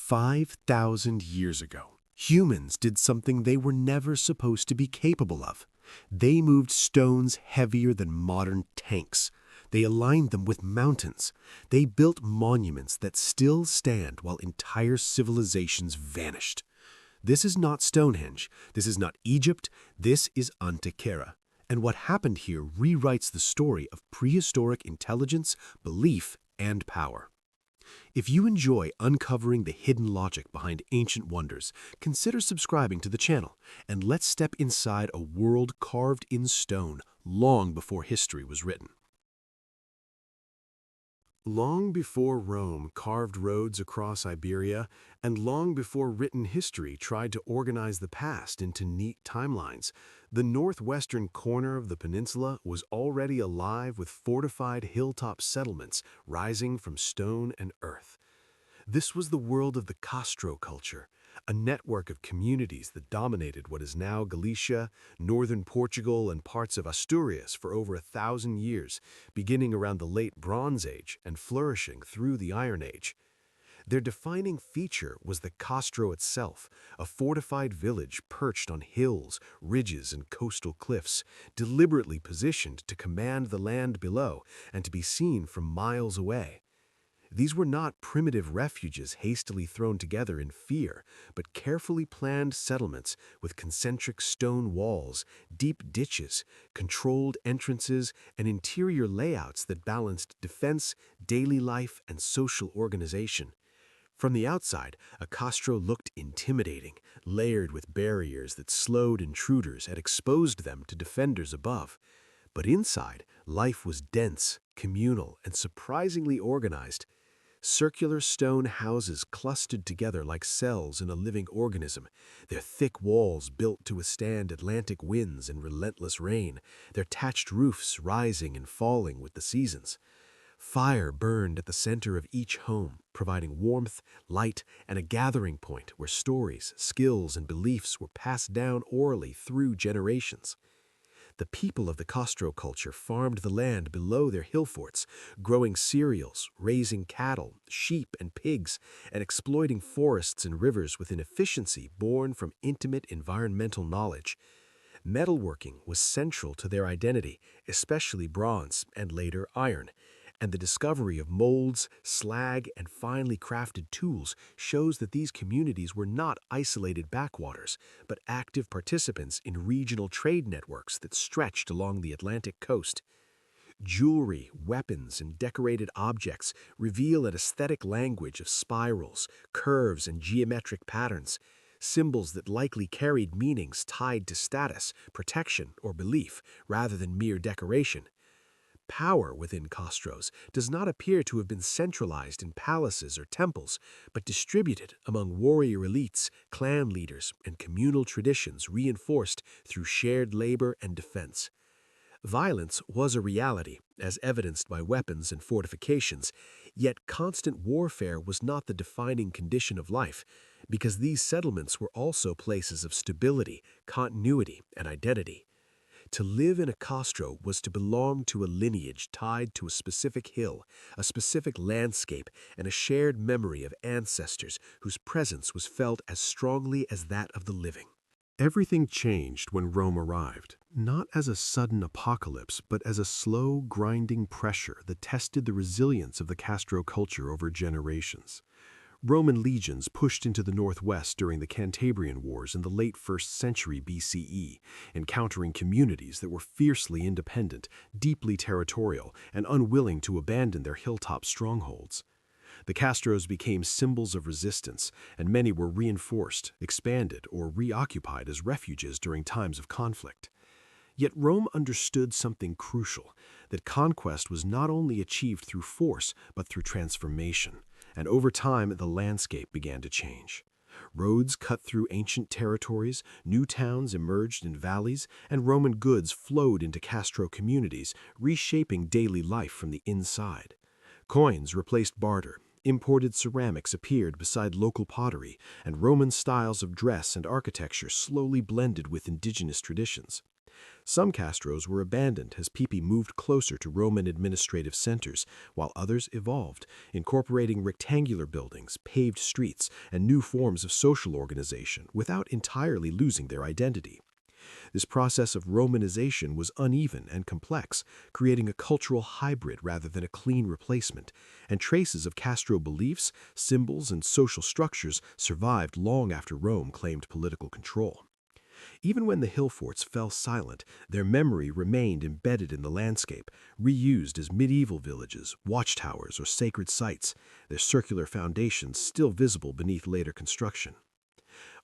5,000 years ago, humans did something they were never supposed to be capable of. They moved stones heavier than modern tanks. They aligned them with mountains. They built monuments that still stand while entire civilizations vanished. This is not Stonehenge. This is not Egypt. This is Antequera. And what happened here rewrites the story of prehistoric intelligence, belief, and power. If you enjoy uncovering the hidden logic behind ancient wonders, consider subscribing to the channel, and let's step inside a world carved in stone long before history was written. Long before Rome carved roads across Iberia, and long before written history tried to organize the past into neat timelines, the northwestern corner of the peninsula was already alive with fortified hilltop settlements rising from stone and earth. This was the world of the Castro culture, a network of communities that dominated what is now Galicia, northern Portugal, and parts of Asturias for over 1,000 years, beginning around the late Bronze Age and flourishing through the Iron Age. Their defining feature was the Castro itself, a fortified village perched on hills, ridges, and coastal cliffs, deliberately positioned to command the land below and to be seen from miles away. These were not primitive refuges hastily thrown together in fear, but carefully planned settlements with concentric stone walls, deep ditches, controlled entrances, and interior layouts that balanced defense, daily life, and social organization. From the outside, a Castro looked intimidating, layered with barriers that slowed intruders and exposed them to defenders above. But inside, life was dense, communal, and surprisingly organized. Circular stone houses clustered together like cells in a living organism, their thick walls built to withstand Atlantic winds and relentless rain, their thatched roofs rising and falling with the seasons. Fire burned at the center of each home, providing warmth, light, and a gathering point where stories, skills, and beliefs were passed down orally through generations. The people of the Castro culture farmed the land below their hill forts, growing cereals, raising cattle, sheep, and pigs, and exploiting forests and rivers with an efficiency born from intimate environmental knowledge. Metalworking was central to their identity, especially bronze and later iron, and the discovery of molds, slag, and finely crafted tools shows that these communities were not isolated backwaters, but active participants in regional trade networks that stretched along the Atlantic coast. Jewelry, weapons, and decorated objects reveal an aesthetic language of spirals, curves, and geometric patterns, symbols that likely carried meanings tied to status, protection, or belief, rather than mere decoration. Power within Castros does not appear to have been centralized in palaces or temples, but distributed among warrior elites, clan leaders, and communal traditions reinforced through shared labor and defense. Violence was a reality, as evidenced by weapons and fortifications, yet constant warfare was not the defining condition of life, because these settlements were also places of stability, continuity, and identity. To live in a Castro was to belong to a lineage tied to a specific hill, a specific landscape, and a shared memory of ancestors whose presence was felt as strongly as that of the living. Everything changed when Rome arrived, not as a sudden apocalypse, but as a slow, grinding pressure that tested the resilience of the Castro culture over generations. Roman legions pushed into the northwest during the Cantabrian Wars in the late 1st century BCE, encountering communities that were fiercely independent, deeply territorial, and unwilling to abandon their hilltop strongholds. The Castros became symbols of resistance, and many were reinforced, expanded, or reoccupied as refuges during times of conflict. Yet Rome understood something crucial, that conquest was not only achieved through force, but through transformation. And over time, the landscape began to change. Roads cut through ancient territories, new towns emerged in valleys, and Roman goods flowed into Castro communities, reshaping daily life from the inside. Coins replaced barter, imported ceramics appeared beside local pottery, and Roman styles of dress and architecture slowly blended with indigenous traditions. Some castros were abandoned as people moved closer to Roman administrative centers, while others evolved, incorporating rectangular buildings, paved streets, and new forms of social organization without entirely losing their identity. This process of Romanization was uneven and complex, creating a cultural hybrid rather than a clean replacement, and traces of Castro beliefs, symbols, and social structures survived long after Rome claimed political control. Even when the hill forts fell silent, their memory remained embedded in the landscape, reused as medieval villages, watchtowers, or sacred sites, their circular foundations still visible beneath later construction.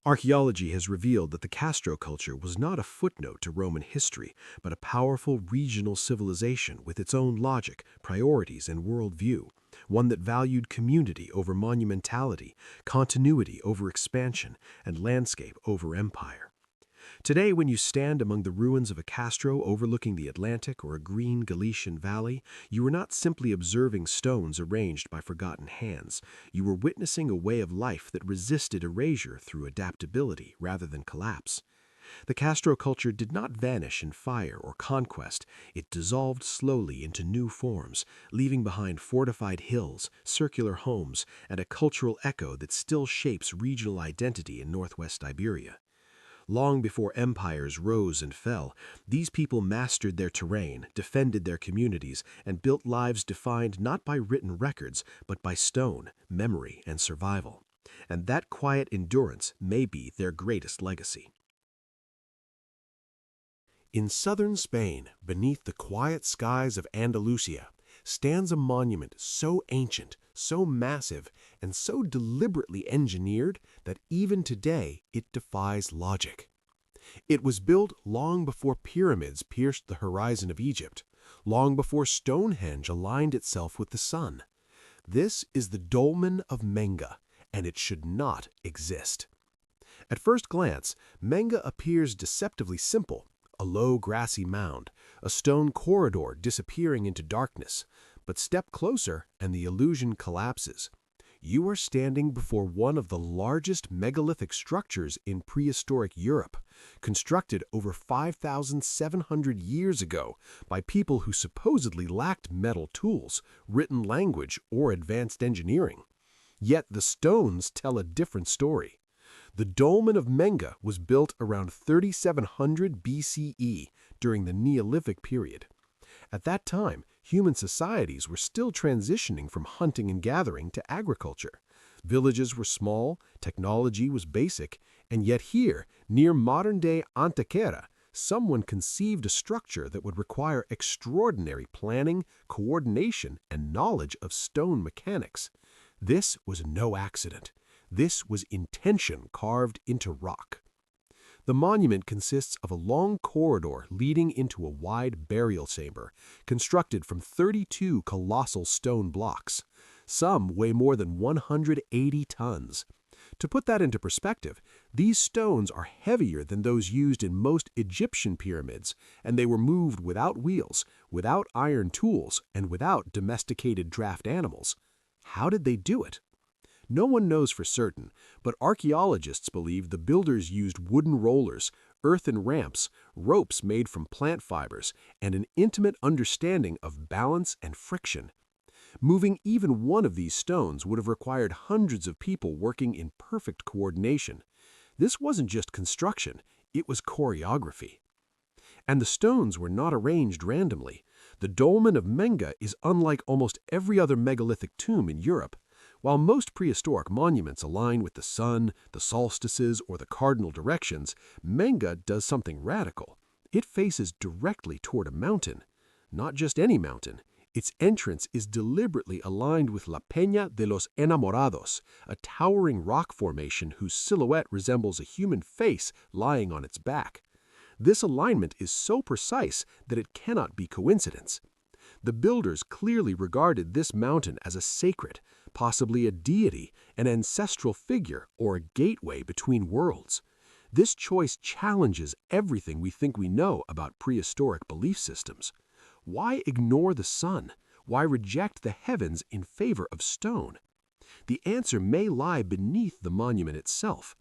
Archaeology has revealed that the Castro culture was not a footnote to Roman history, but a powerful regional civilization with its own logic, priorities, and worldview, one that valued community over monumentality, continuity over expansion, and landscape over empire. Today, when you stand among the ruins of a castro overlooking the Atlantic or a green Galician valley, you are not simply observing stones arranged by forgotten hands. You are witnessing a way of life that resisted erasure through adaptability rather than collapse. The Castro culture did not vanish in fire or conquest. It dissolved slowly into new forms, leaving behind fortified hills, circular homes, and a cultural echo that still shapes regional identity in northwest Iberia. Long before empires rose and fell, these people mastered their terrain, defended their communities, and built lives defined not by written records, but by stone, memory, and survival. And that quiet endurance may be their greatest legacy. In southern Spain, beneath the quiet skies of Andalusia, stands a monument so ancient, so massive, and so deliberately engineered that even today it defies logic. It was built long before pyramids pierced the horizon of Egypt, long before Stonehenge aligned itself with the sun. This is the Dolmen of Menga, and it should not exist. At first glance, Menga appears deceptively simple, a low grassy mound, a stone corridor disappearing into darkness. But step closer and the illusion collapses. You are standing before one of the largest megalithic structures in prehistoric Europe, constructed over 5,700 years ago by people who supposedly lacked metal tools, written language, or advanced engineering. Yet the stones tell a different story. The Dolmen of Menga was built around 3700 BCE during the Neolithic period. At that time, human societies were still transitioning from hunting and gathering to agriculture. Villages were small, technology was basic, and yet here, near modern-day Antequera, someone conceived a structure that would require extraordinary planning, coordination, and knowledge of stone mechanics. This was no accident. This was intention carved into rock. The monument consists of a long corridor leading into a wide burial chamber, constructed from 32 colossal stone blocks. Some weigh more than 180 tons. To put that into perspective, these stones are heavier than those used in most Egyptian pyramids, and they were moved without wheels, without iron tools, and without domesticated draft animals. How did they do it? No one knows for certain, but archaeologists believe the builders used wooden rollers, earthen ramps, ropes made from plant fibers, and an intimate understanding of balance and friction. Moving even one of these stones would have required hundreds of people working in perfect coordination. This wasn't just construction, it was choreography. And the stones were not arranged randomly. The Dolmen of Menga is unlike almost every other megalithic tomb in Europe. While most prehistoric monuments align with the sun, the solstices, or the cardinal directions, Menga does something radical. It faces directly toward a mountain. Not just any mountain. Its entrance is deliberately aligned with La Peña de los Enamorados, a towering rock formation whose silhouette resembles a human face lying on its back. This alignment is so precise that it cannot be coincidence. The builders clearly regarded this mountain as a sacred, possibly a deity, an ancestral figure, or a gateway between worlds. This choice challenges everything we think we know about prehistoric belief systems. Why ignore the sun? Why reject the heavens in favor of stone? The answer may lie beneath the monument itself.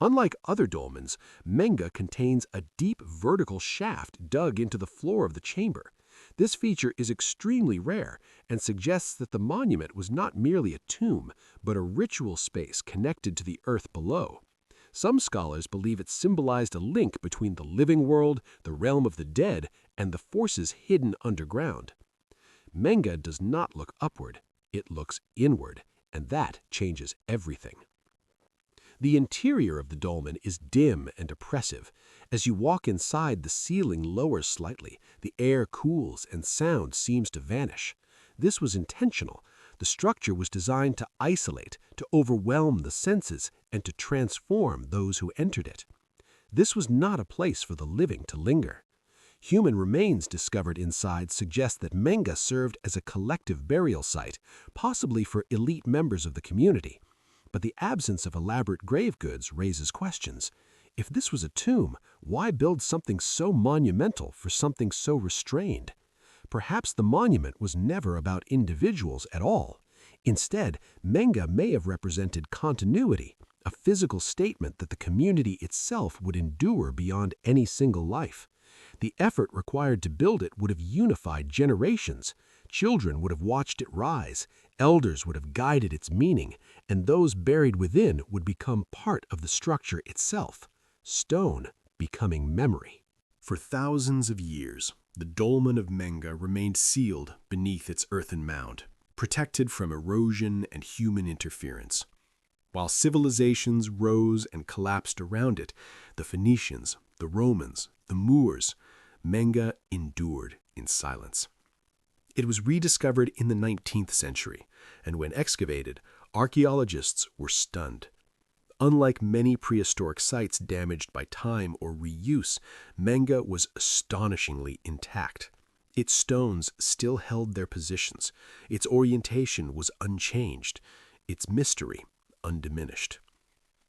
Unlike other dolmens, Menga contains a deep vertical shaft dug into the floor of the chamber. This feature is extremely rare and suggests that the monument was not merely a tomb, but a ritual space connected to the earth below. Some scholars believe it symbolized a link between the living world, the realm of the dead, and the forces hidden underground. Menga does not look upward, it looks inward, and that changes everything. The interior of the dolmen is dim and oppressive. As you walk inside, the ceiling lowers slightly, the air cools, and sound seems to vanish. This was intentional. The structure was designed to isolate, to overwhelm the senses, and to transform those who entered it. This was not a place for the living to linger. Human remains discovered inside suggest that Menga served as a collective burial site, possibly for elite members of the community. But the absence of elaborate grave goods raises questions. If this was a tomb, why build something so monumental for something so restrained? Perhaps the monument was never about individuals at all. Instead, Menga may have represented continuity, a physical statement that the community itself would endure beyond any single life. The effort required to build it would have unified generations. Children would have watched it rise, elders would have guided its meaning, and those buried within would become part of the structure itself, stone becoming memory. For thousands of years, the dolmen of Menga remained sealed beneath its earthen mound, protected from erosion and human interference. While civilizations rose and collapsed around it, the Phoenicians, the Romans, the Moors, Menga endured in silence. It was rediscovered in the 19th century, and when excavated, archaeologists were stunned. Unlike many prehistoric sites damaged by time or reuse, Menga was astonishingly intact. Its stones still held their positions, its orientation was unchanged, its mystery undiminished.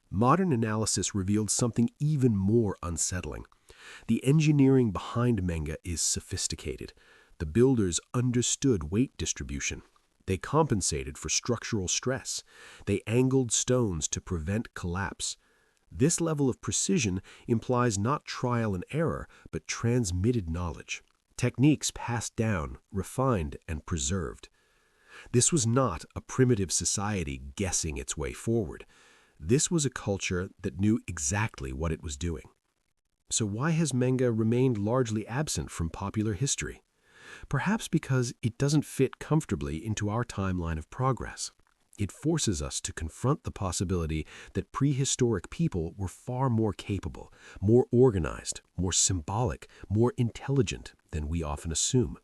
Modern analysis revealed something even more unsettling. The engineering behind Menga is sophisticated. The builders understood weight distribution. They compensated for structural stress. They angled stones to prevent collapse. This level of precision implies not trial and error, but transmitted knowledge, techniques passed down, refined, and preserved. This was not a primitive society guessing its way forward. This was a culture that knew exactly what it was doing. So why has Menga remained largely absent from popular history? Perhaps because it doesn't fit comfortably into our timeline of progress. It forces us to confront the possibility that prehistoric people were far more capable, more organized, more symbolic, more intelligent than we often assume.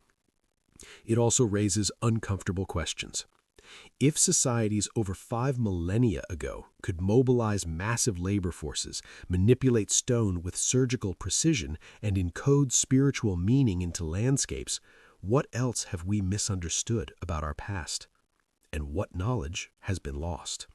It also raises uncomfortable questions. If societies over 5 millennia ago could mobilize massive labor forces, manipulate stone with surgical precision, and encode spiritual meaning into landscapes, what else have we misunderstood about our past? And what knowledge has been lost?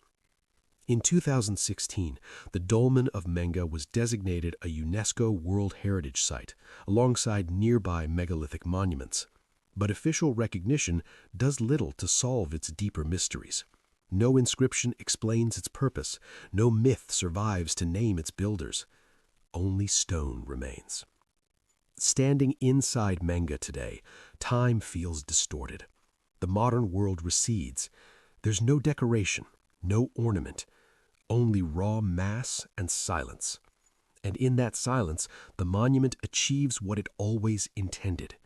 In 2016, the dolmen of Menga was designated a UNESCO World Heritage Site, alongside nearby megalithic monuments. But official recognition does little to solve its deeper mysteries. No inscription explains its purpose, no myth survives to name its builders. Only stone remains. Standing inside Menga today, time feels distorted. The modern world recedes. There's no decoration, no ornament, only raw mass and silence. And in that silence, the monument achieves what it always intended: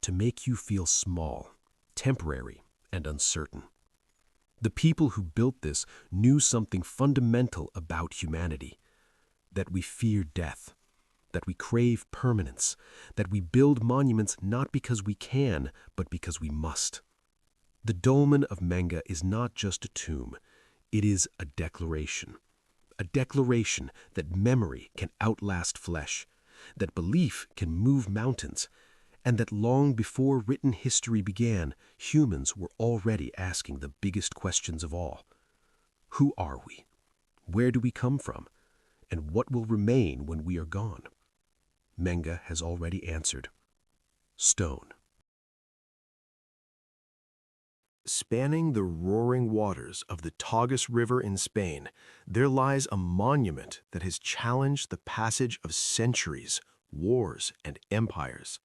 to make you feel small, temporary, and uncertain. The people who built this knew something fundamental about humanity: that we fear death, that we crave permanence, that we build monuments not because we can, but because we must. The dolmen of Menga is not just a tomb, it is a declaration that memory can outlast flesh, that belief can move mountains, and that long before written history began, humans were already asking the biggest questions of all. Who are we? Where do we come from? And what will remain when we are gone? Menga has already answered: stone. Spanning the roaring waters of the Tagus River in Spain, there lies a monument that has challenged the passage of centuries, wars, and empires.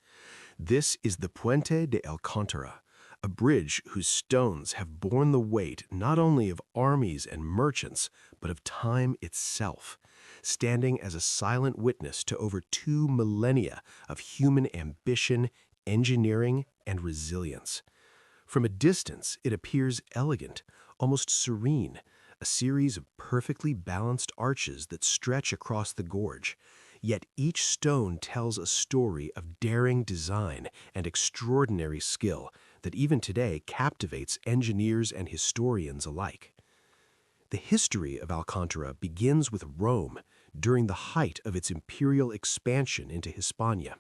This is the Puente de Alcántara, a bridge whose stones have borne the weight not only of armies and merchants, but of time itself, standing as a silent witness to over 2 millennia of human ambition, engineering, and resilience. From a distance, it appears elegant, almost serene, a series of perfectly balanced arches that stretch across the gorge. Yet each stone tells a story of daring design and extraordinary skill that even today captivates engineers and historians alike. The history of Alcantara begins with Rome during the height of its imperial expansion into Hispania.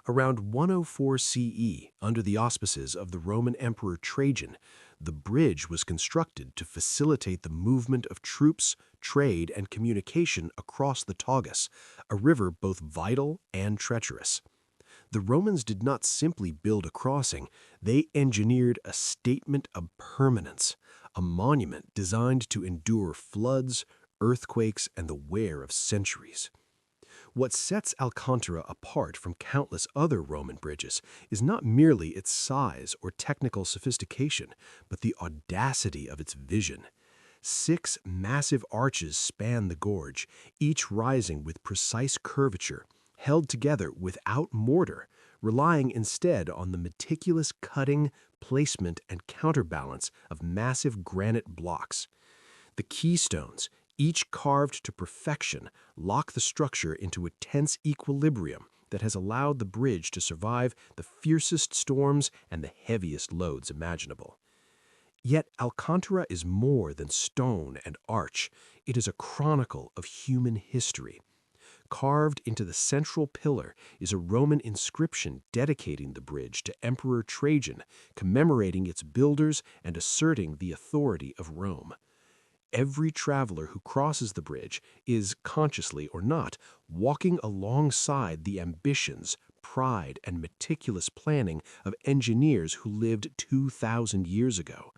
Around 104 CE, under the auspices of the Roman Emperor Trajan, the bridge was constructed to facilitate the movement of troops, trade, and communication across the Tagus, a river both vital and treacherous. The Romans did not simply build a crossing, they engineered a statement of permanence, a monument designed to endure floods, earthquakes, and the wear of centuries. What sets Alcantara apart from countless other Roman bridges is not merely its size or technical sophistication, but the audacity of its vision. 6 massive arches span the gorge, each rising with precise curvature, held together without mortar, relying instead on the meticulous cutting, placement, and counterbalance of massive granite blocks. The keystones, each carved to perfection, lock the structure into a tense equilibrium that has allowed the bridge to survive the fiercest storms and the heaviest loads imaginable. Yet Alcantara is more than stone and arch. It is a chronicle of human history. Carved into the central pillar is a Roman inscription dedicating the bridge to Emperor Trajan, commemorating its builders and asserting the authority of Rome. Every traveler who crosses the bridge is, consciously or not, walking alongside the ambitions, pride, and meticulous planning of engineers who lived 2,000 years ago.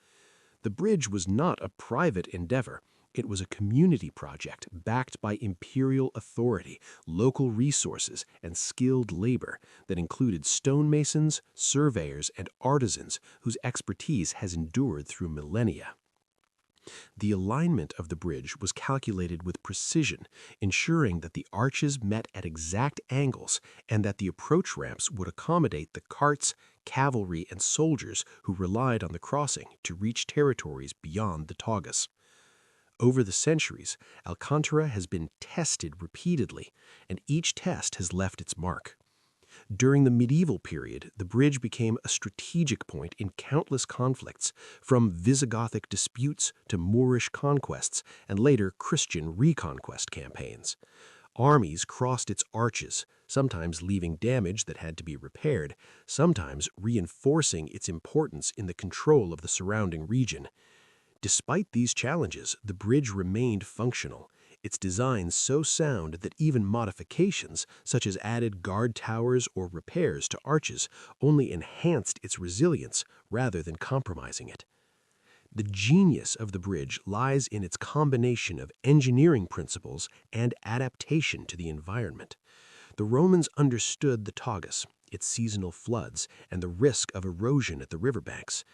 The bridge was not a private endeavor. It was a community project backed by imperial authority, local resources, and skilled labor that included stonemasons, surveyors, and artisans whose expertise has endured through millennia. The alignment of the bridge was calculated with precision, ensuring that the arches met at exact angles and that the approach ramps would accommodate the carts, cavalry, and soldiers who relied on the crossing to reach territories beyond the Tagus. Over the centuries, Alcantara has been tested repeatedly, and each test has left its mark. During the medieval period, the bridge became a strategic point in countless conflicts, from Visigothic disputes to Moorish conquests and later Christian reconquest campaigns. Armies crossed its arches, sometimes leaving damage that had to be repaired, sometimes reinforcing its importance in the control of the surrounding region. Despite these challenges, the bridge remained functional, its design so sound that even modifications, such as added guard towers or repairs to arches, only enhanced its resilience rather than compromising it. The genius of the bridge lies in its combination of engineering principles and adaptation to the environment. The Romans understood the Tagus, its seasonal floods, and the risk of erosion at the riverbanks.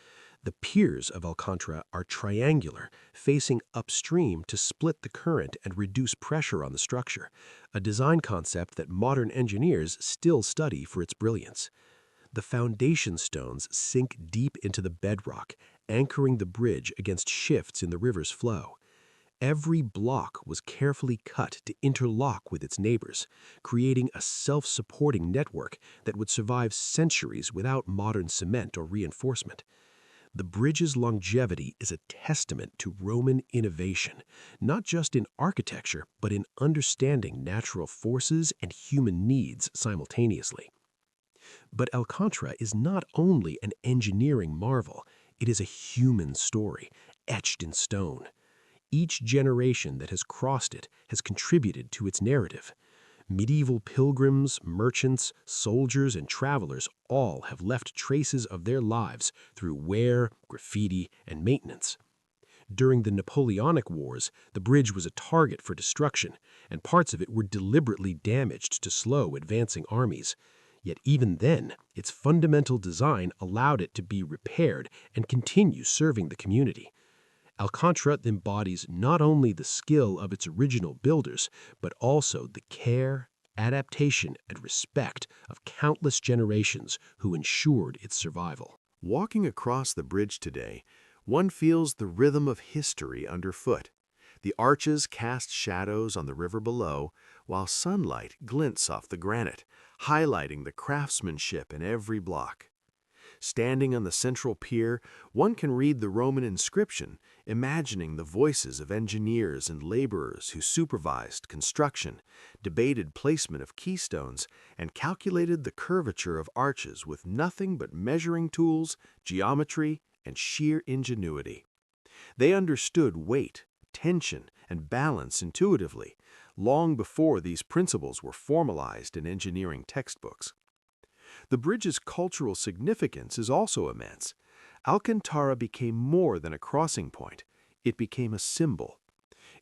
The piers of Alcantara are triangular, facing upstream to split the current and reduce pressure on the structure, a design concept that modern engineers still study for its brilliance. The foundation stones sink deep into the bedrock, anchoring the bridge against shifts in the river's flow. Every block was carefully cut to interlock with its neighbors, creating a self-supporting network that would survive centuries without modern cement or reinforcement. The bridge's longevity is a testament to Roman innovation, not just in architecture, but in understanding natural forces and human needs simultaneously. But Alcantara is not only an engineering marvel, it is a human story, etched in stone. Each generation that has crossed it has contributed to its narrative. Medieval pilgrims, merchants, soldiers, and travelers all have left traces of their lives through wear, graffiti, and maintenance. During the Napoleonic Wars, the bridge was a target for destruction, and parts of it were deliberately damaged to slow advancing armies. Yet even then, its fundamental design allowed it to be repaired and continue serving the community. Alcantara embodies not only the skill of its original builders, but also the care, adaptation, and respect of countless generations who ensured its survival. Walking across the bridge today, one feels the rhythm of history underfoot. The arches cast shadows on the river below, while sunlight glints off the granite, highlighting the craftsmanship in every block. Standing on the central pier, one can read the Roman inscription, imagining the voices of engineers and laborers who supervised construction, debated placement of keystones, and calculated the curvature of arches with nothing but measuring tools, geometry, and sheer ingenuity. They understood weight, tension, and balance intuitively, long before these principles were formalized in engineering textbooks. The bridge's cultural significance is also immense. Alcantara became more than a crossing point. It became a symbol.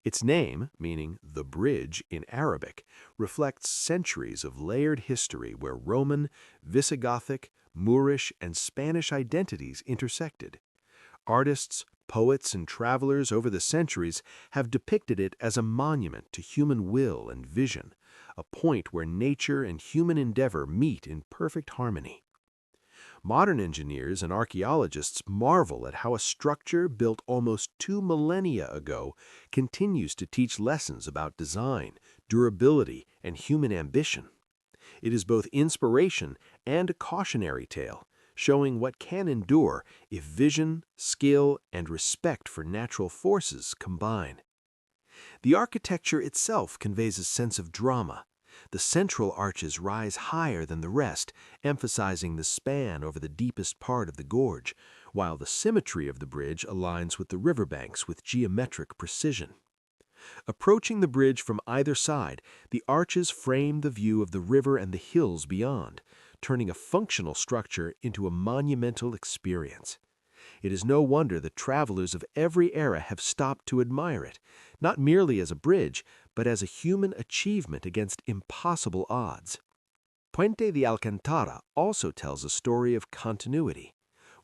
Its name, meaning the bridge in Arabic, reflects centuries of layered history where Roman, Visigothic, Moorish, and Spanish identities intersected. Artists, poets, and travelers over the centuries have depicted it as a monument to human will and vision, a point where nature and human endeavor meet in perfect harmony. Modern engineers and archaeologists marvel at how a structure built almost 2 millennia ago continues to teach lessons about design, durability, and human ambition. It is both inspiration and a cautionary tale, showing what can endure if vision, skill, and respect for natural forces combine. The architecture itself conveys a sense of drama. The central arches rise higher than the rest, emphasizing the span over the deepest part of the gorge, while the symmetry of the bridge aligns with the riverbanks with geometric precision. Approaching the bridge from either side, the arches frame the view of the river and the hills beyond, turning a functional structure into a monumental experience. It is no wonder that travelers of every era have stopped to admire it, not merely as a bridge, but as a human achievement against impossible odds. Puente de Alcantara also tells a story of continuity.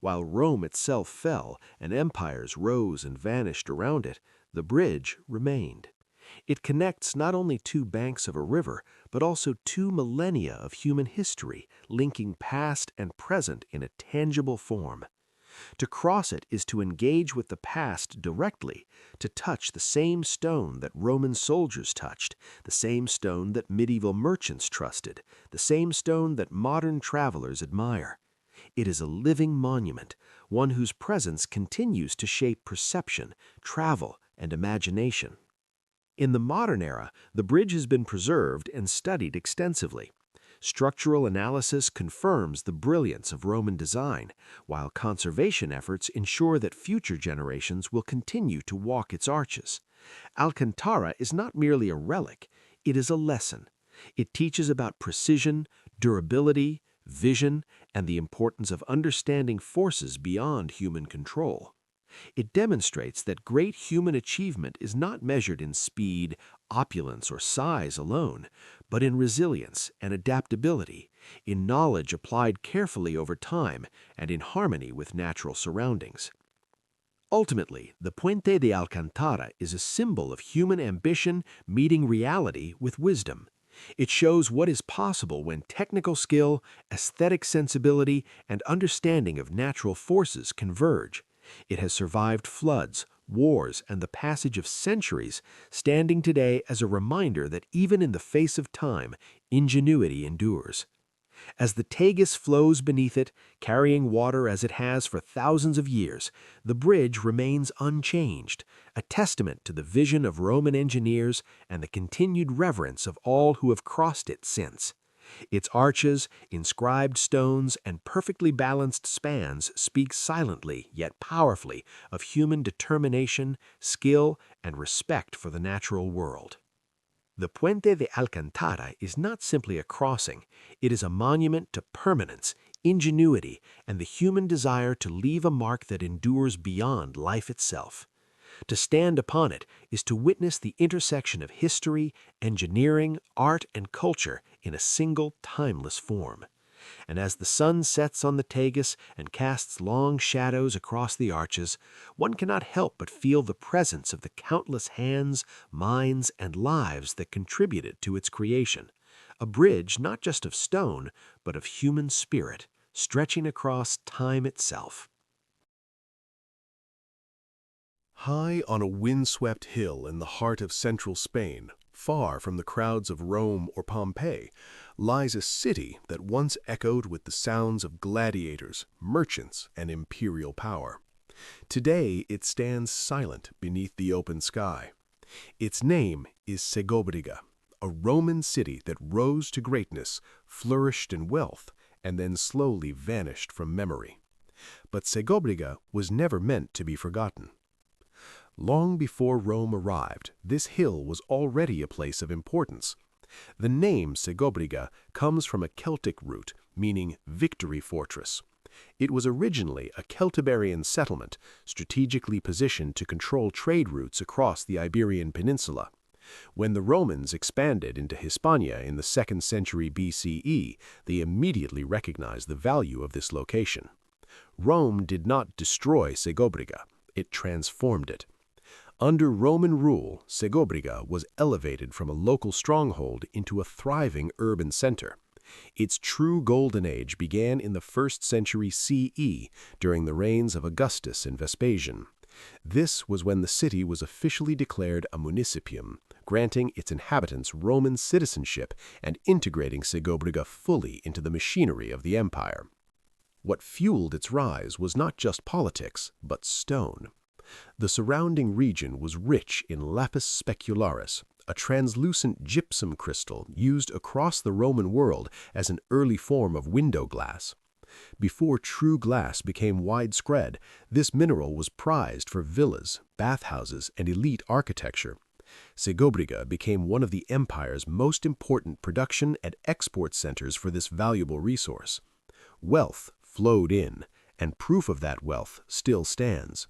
While Rome itself fell and empires rose and vanished around it, the bridge remained. It connects not only two banks of a river, but also 2 millennia of human history, linking past and present in a tangible form. To cross it is to engage with the past directly, to touch the same stone that Roman soldiers touched, the same stone that medieval merchants trusted, the same stone that modern travelers admire. It is a living monument, one whose presence continues to shape perception, travel, and imagination. In the modern era, the bridge has been preserved and studied extensively. Structural analysis confirms the brilliance of Roman design, while conservation efforts ensure that future generations will continue to walk its arches. Alcantara is not merely a relic, it is a lesson. It teaches about precision, durability, vision, and the importance of understanding forces beyond human control. It demonstrates that great human achievement is not measured in speed, opulence, or size alone, but in resilience and adaptability, in knowledge applied carefully over time, and in harmony with natural surroundings. Ultimately, the Puente de Alcantara is a symbol of human ambition meeting reality with wisdom. It shows what is possible when technical skill, aesthetic sensibility, and understanding of natural forces converge. It has survived floods, wars, and the passage of centuries, standing today as a reminder that even in the face of time, ingenuity endures. As the Tagus flows beneath it, carrying water as it has for thousands of years, the bridge remains unchanged, a testament to the vision of Roman engineers and the continued reverence of all who have crossed it since. Its arches, inscribed stones, and perfectly balanced spans speak silently yet powerfully of human determination, skill, and respect for the natural world. The Puente de Alcantara is not simply a crossing, it is a monument to permanence, ingenuity, and the human desire to leave a mark that endures beyond life itself. To stand upon it is to witness the intersection of history, engineering, art, and culture in a single timeless form. And as the sun sets on the Tagus and casts long shadows across the arches, one cannot help but feel the presence of the countless hands, minds, and lives that contributed to its creation. A bridge not just of stone, but of human spirit, stretching across time itself. High on a windswept hill in the heart of central Spain, far from the crowds of Rome or Pompeii, lies a city that once echoed with the sounds of gladiators, merchants, and imperial power. Today it stands silent beneath the open sky. Its name is Segobriga, a Roman city that rose to greatness, flourished in wealth, and then slowly vanished from memory. But Segobriga was never meant to be forgotten. Long before Rome arrived, this hill was already a place of importance. The name Segobriga comes from a Celtic root meaning victory fortress. It was originally a Celtiberian settlement, strategically positioned to control trade routes across the Iberian Peninsula. When the Romans expanded into Hispania in the 2nd century BCE, they immediately recognized the value of this location. Rome did not destroy Segobriga, it transformed it. Under Roman rule, Segobriga was elevated from a local stronghold into a thriving urban center. Its true golden age began in the 1st century CE during the reigns of Augustus and Vespasian. This was when the city was officially declared a municipium, granting its inhabitants Roman citizenship and integrating Segobriga fully into the machinery of the empire. What fueled its rise was not just politics, but stone. The surrounding region was rich in lapis specularis, a translucent gypsum crystal used across the Roman world as an early form of window glass. Before true glass became widespread, this mineral was prized for villas, bathhouses, and elite architecture. Segobriga became one of the empire's most important production and export centers for this valuable resource. Wealth flowed in, and proof of that wealth still stands.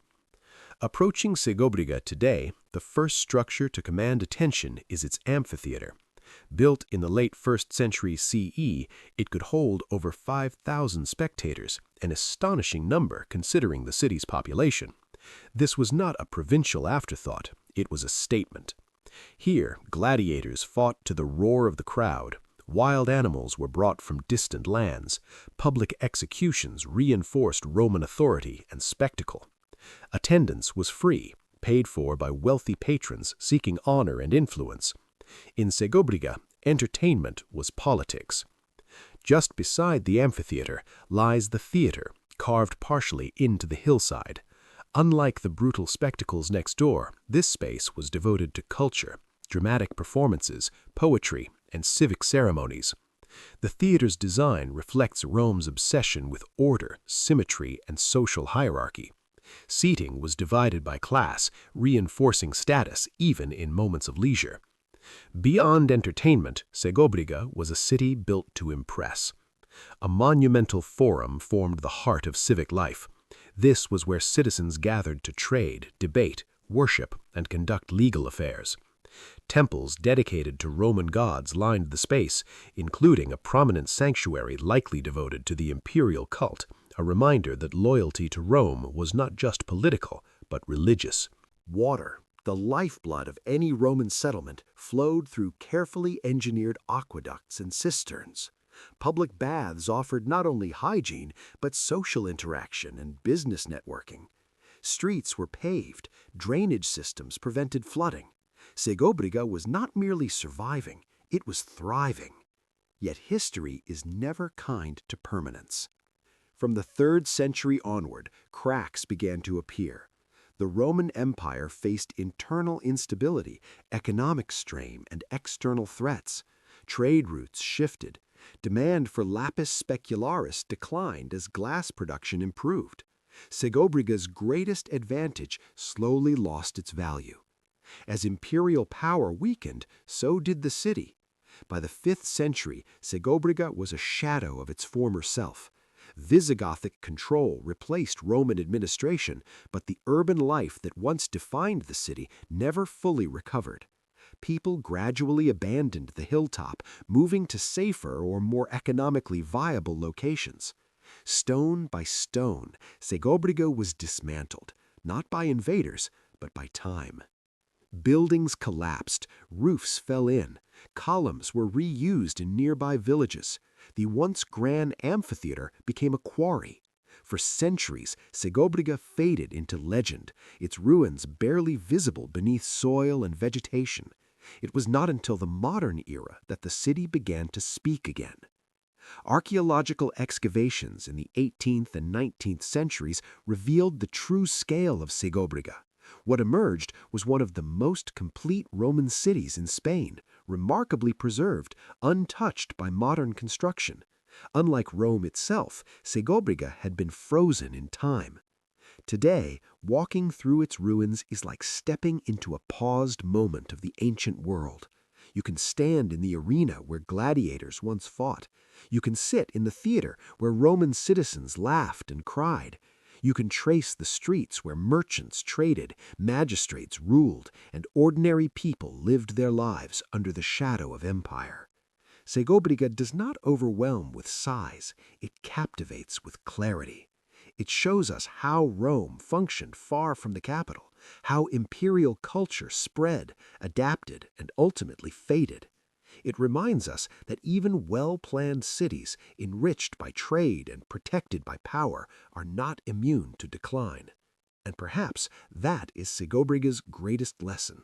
Approaching Segobriga today, the first structure to command attention is its amphitheater. Built in the late 1st century CE, it could hold over 5,000 spectators, an astonishing number considering the city's population. This was not a provincial afterthought, it was a statement. Here, gladiators fought to the roar of the crowd. Wild animals were brought from distant lands. Public executions reinforced Roman authority and spectacle. Attendance was free, paid for by wealthy patrons seeking honor and influence. In Segobriga, entertainment was politics. Just beside the amphitheater lies the theater, carved partially into the hillside. Unlike the brutal spectacles next door, this space was devoted to culture, dramatic performances, poetry, and civic ceremonies. The theater's design reflects Rome's obsession with order, symmetry, and social hierarchy. Seating was divided by class, reinforcing status even in moments of leisure. Beyond entertainment, Segobriga was a city built to impress. A monumental forum formed the heart of civic life. This was where citizens gathered to trade, debate, worship, and conduct legal affairs. Temples dedicated to Roman gods lined the space, including a prominent sanctuary likely devoted to the imperial cult, a reminder that loyalty to Rome was not just political, but religious. Water, the lifeblood of any Roman settlement, flowed through carefully engineered aqueducts and cisterns. Public baths offered not only hygiene, but social interaction and business networking. Streets were paved, drainage systems prevented flooding. Segobriga was not merely surviving, it was thriving. Yet history is never kind to permanence. From the 3rd century onward, cracks began to appear. The Roman Empire faced internal instability, economic strain, and external threats. Trade routes shifted. Demand for lapis specularis declined as glass production improved. Segobriga's greatest advantage slowly lost its value. As imperial power weakened, so did the city. By the 5th century, Segobriga was a shadow of its former self. Visigothic control replaced Roman administration, but the urban life that once defined the city never fully recovered. People gradually abandoned the hilltop, moving to safer or more economically viable locations. Stone by stone, Segobriga was dismantled, not by invaders, but by time. Buildings collapsed, roofs fell in, columns were reused in nearby villages. The once grand amphitheater became a quarry. For centuries, Segobriga faded into legend, its ruins barely visible beneath soil and vegetation. It was not until the modern era that the city began to speak again. Archaeological excavations in the 18th and 19th centuries revealed the true scale of Segobriga. What emerged was one of the most complete Roman cities in Spain, remarkably preserved, untouched by modern construction. Unlike Rome itself, Segobriga had been frozen in time. Today, walking through its ruins is like stepping into a paused moment of the ancient world. You can stand in the arena where gladiators once fought. You can sit in the theater where Roman citizens laughed and cried. You can trace the streets where merchants traded, magistrates ruled, and ordinary people lived their lives under the shadow of empire. Segobriga does not overwhelm with size, it captivates with clarity. It shows us how Rome functioned far from the capital, how imperial culture spread, adapted, and ultimately faded. It reminds us that even well-planned cities, enriched by trade and protected by power, are not immune to decline. And perhaps that is Segobriga's greatest lesson.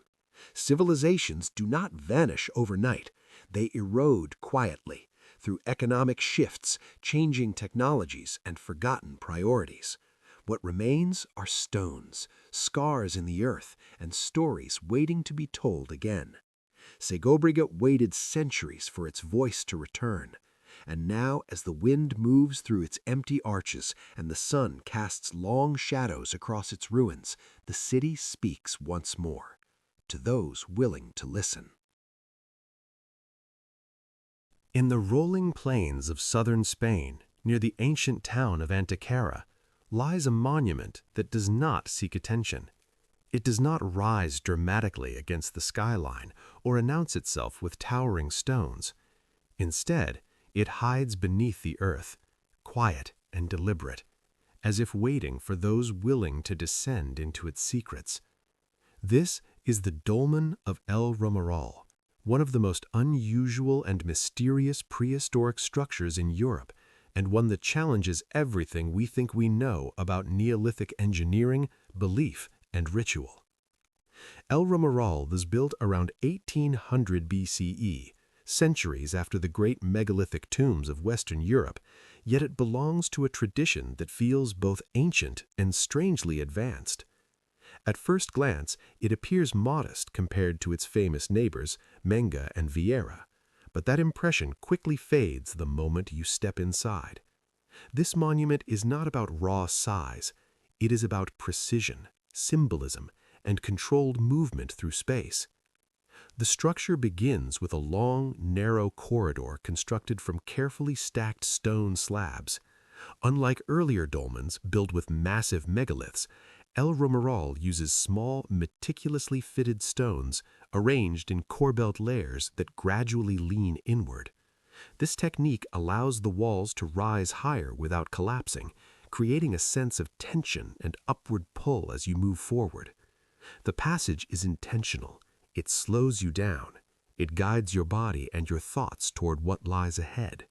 Civilizations do not vanish overnight. They erode quietly, through economic shifts, changing technologies, and forgotten priorities. What remains are stones, scars in the earth, and stories waiting to be told again. Segobriga waited centuries for its voice to return. And now, as the wind moves through its empty arches and the sun casts long shadows across its ruins, the city speaks once more, to those willing to listen. In the rolling plains of southern Spain, near the ancient town of Antequera, lies a monument that does not seek attention. It does not rise dramatically against the skyline or announce itself with towering stones. Instead, it hides beneath the earth, quiet and deliberate, as if waiting for those willing to descend into its secrets. This is the dolmen of El Romeral, one of the most unusual and mysterious prehistoric structures in Europe, and one that challenges everything we think we know about Neolithic engineering, belief, and ritual. El Romeral was built around 1800 BCE, centuries after the great megalithic tombs of Western Europe, yet it belongs to a tradition that feels both ancient and strangely advanced. At first glance, it appears modest compared to its famous neighbors, Menga and Viera, but that impression quickly fades the moment you step inside. This monument is not about raw size. It is about precision, symbolism, and controlled movement through space. The structure begins with a long, narrow corridor constructed from carefully stacked stone slabs. Unlike earlier dolmens built with massive megaliths, El Romeral uses small, meticulously fitted stones arranged in corbelled layers that gradually lean inward. This technique allows the walls to rise higher without collapsing, creating a sense of tension and upward pull as you move forward. The passage is intentional. It slows you down. It guides your body and your thoughts toward what lies ahead.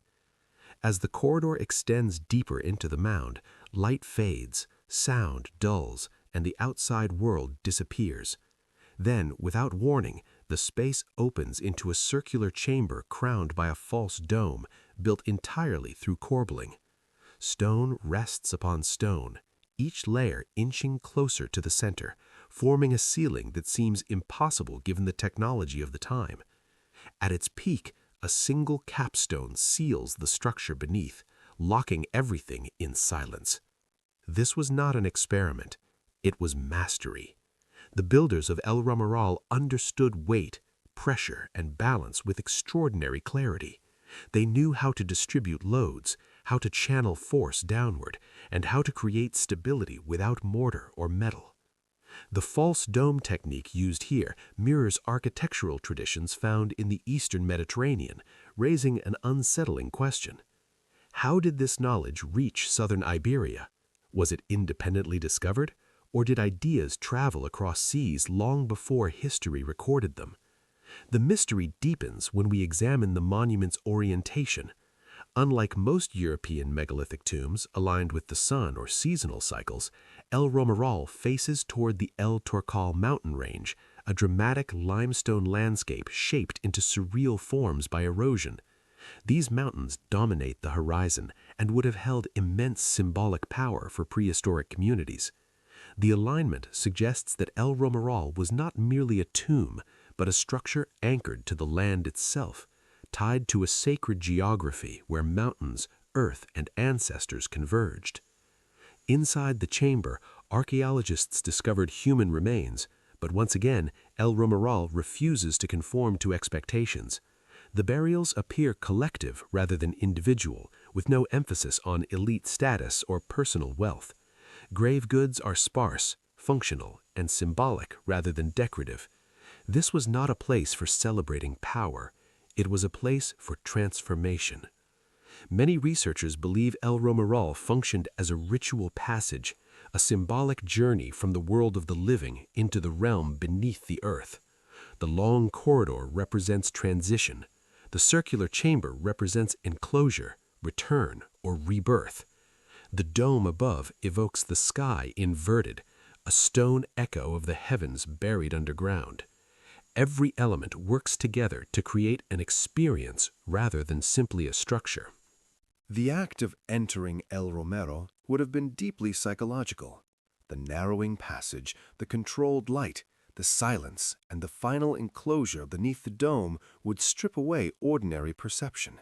As the corridor extends deeper into the mound, light fades, sound dulls, and the outside world disappears. Then, without warning, the space opens into a circular chamber crowned by a false dome built entirely through corbelling. Stone rests upon stone, each layer inching closer to the center, forming a ceiling that seems impossible given the technology of the time. At its peak, a single capstone seals the structure beneath, locking everything in silence. This was not an experiment. It was mastery. The builders of El Romeral understood weight, pressure, and balance with extraordinary clarity. They knew how to distribute loads, how to channel force downward, and how to create stability without mortar or metal. The false dome technique used here mirrors architectural traditions found in the Eastern Mediterranean, raising an unsettling question. How did this knowledge reach southern Iberia? Was it independently discovered, or did ideas travel across seas long before history recorded them? The mystery deepens when we examine the monument's orientation. Unlike most European megalithic tombs aligned with the sun or seasonal cycles, El Romeral faces toward the El Torcal mountain range, a dramatic limestone landscape shaped into surreal forms by erosion. These mountains dominate the horizon and would have held immense symbolic power for prehistoric communities. The alignment suggests that El Romeral was not merely a tomb, but a structure anchored to the land itself, tied to a sacred geography where mountains, earth, and ancestors converged. Inside the chamber, archaeologists discovered human remains, but once again, El Romeral refuses to conform to expectations. The burials appear collective rather than individual, with no emphasis on elite status or personal wealth. Grave goods are sparse, functional, and symbolic rather than decorative. This was not a place for celebrating power. It was a place for transformation. Many researchers believe El Romeral functioned as a ritual passage, a symbolic journey from the world of the living into the realm beneath the earth. The long corridor represents transition. The circular chamber represents enclosure, return, or rebirth. The dome above evokes the sky inverted, a stone echo of the heavens buried underground. Every element works together to create an experience rather than simply a structure. The act of entering El Romero would have been deeply psychological. The narrowing passage, the controlled light, the silence, and the final enclosure beneath the dome would strip away ordinary perception.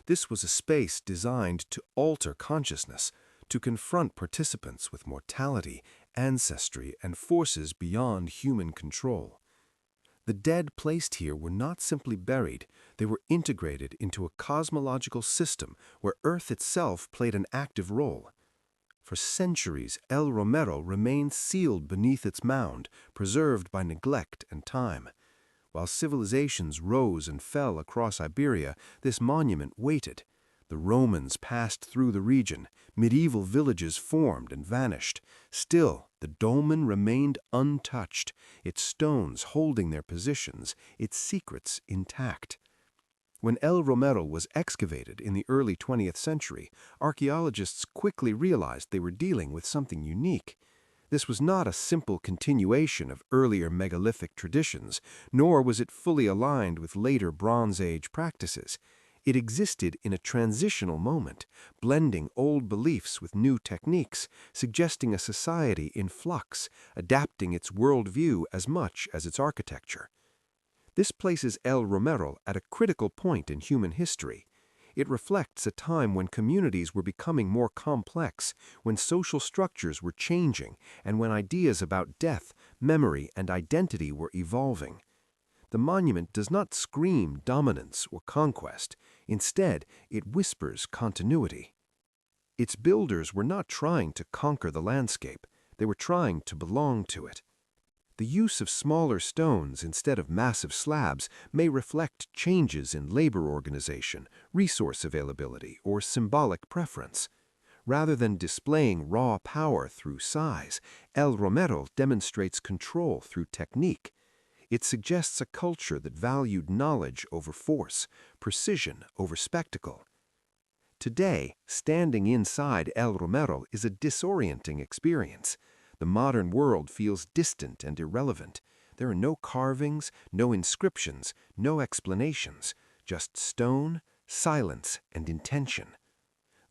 This was a space designed to alter consciousness, to confront participants with mortality, ancestry, and forces beyond human control. The dead placed here were not simply buried, they were integrated into a cosmological system where Earth itself played an active role. For centuries, El Romero remained sealed beneath its mound, preserved by neglect and time. While civilizations rose and fell across Iberia, this monument waited. The Romans passed through the region, medieval villages formed and vanished. Still, the dolmen remained untouched, its stones holding their positions, its secrets intact. When El Romero was excavated in the early 20th century, archaeologists quickly realized they were dealing with something unique. This was not a simple continuation of earlier megalithic traditions, nor was it fully aligned with later Bronze Age practices. It existed in a transitional moment, blending old beliefs with new techniques, suggesting a society in flux, adapting its worldview as much as its architecture. This places El Romero at a critical point in human history. It reflects a time when communities were becoming more complex, when social structures were changing, and when ideas about death, memory, and identity were evolving. The monument does not scream dominance or conquest. Instead, it whispers continuity. Its builders were not trying to conquer the landscape. They were trying to belong to it. The use of smaller stones instead of massive slabs may reflect changes in labor organization, resource availability, or symbolic preference. Rather than displaying raw power through size, El Romero demonstrates control through technique. It suggests a culture that valued knowledge over force, precision over spectacle. Today, standing inside El Romero is a disorienting experience. The modern world feels distant and irrelevant. There are no carvings, no inscriptions, no explanations, just stone, silence, and intention.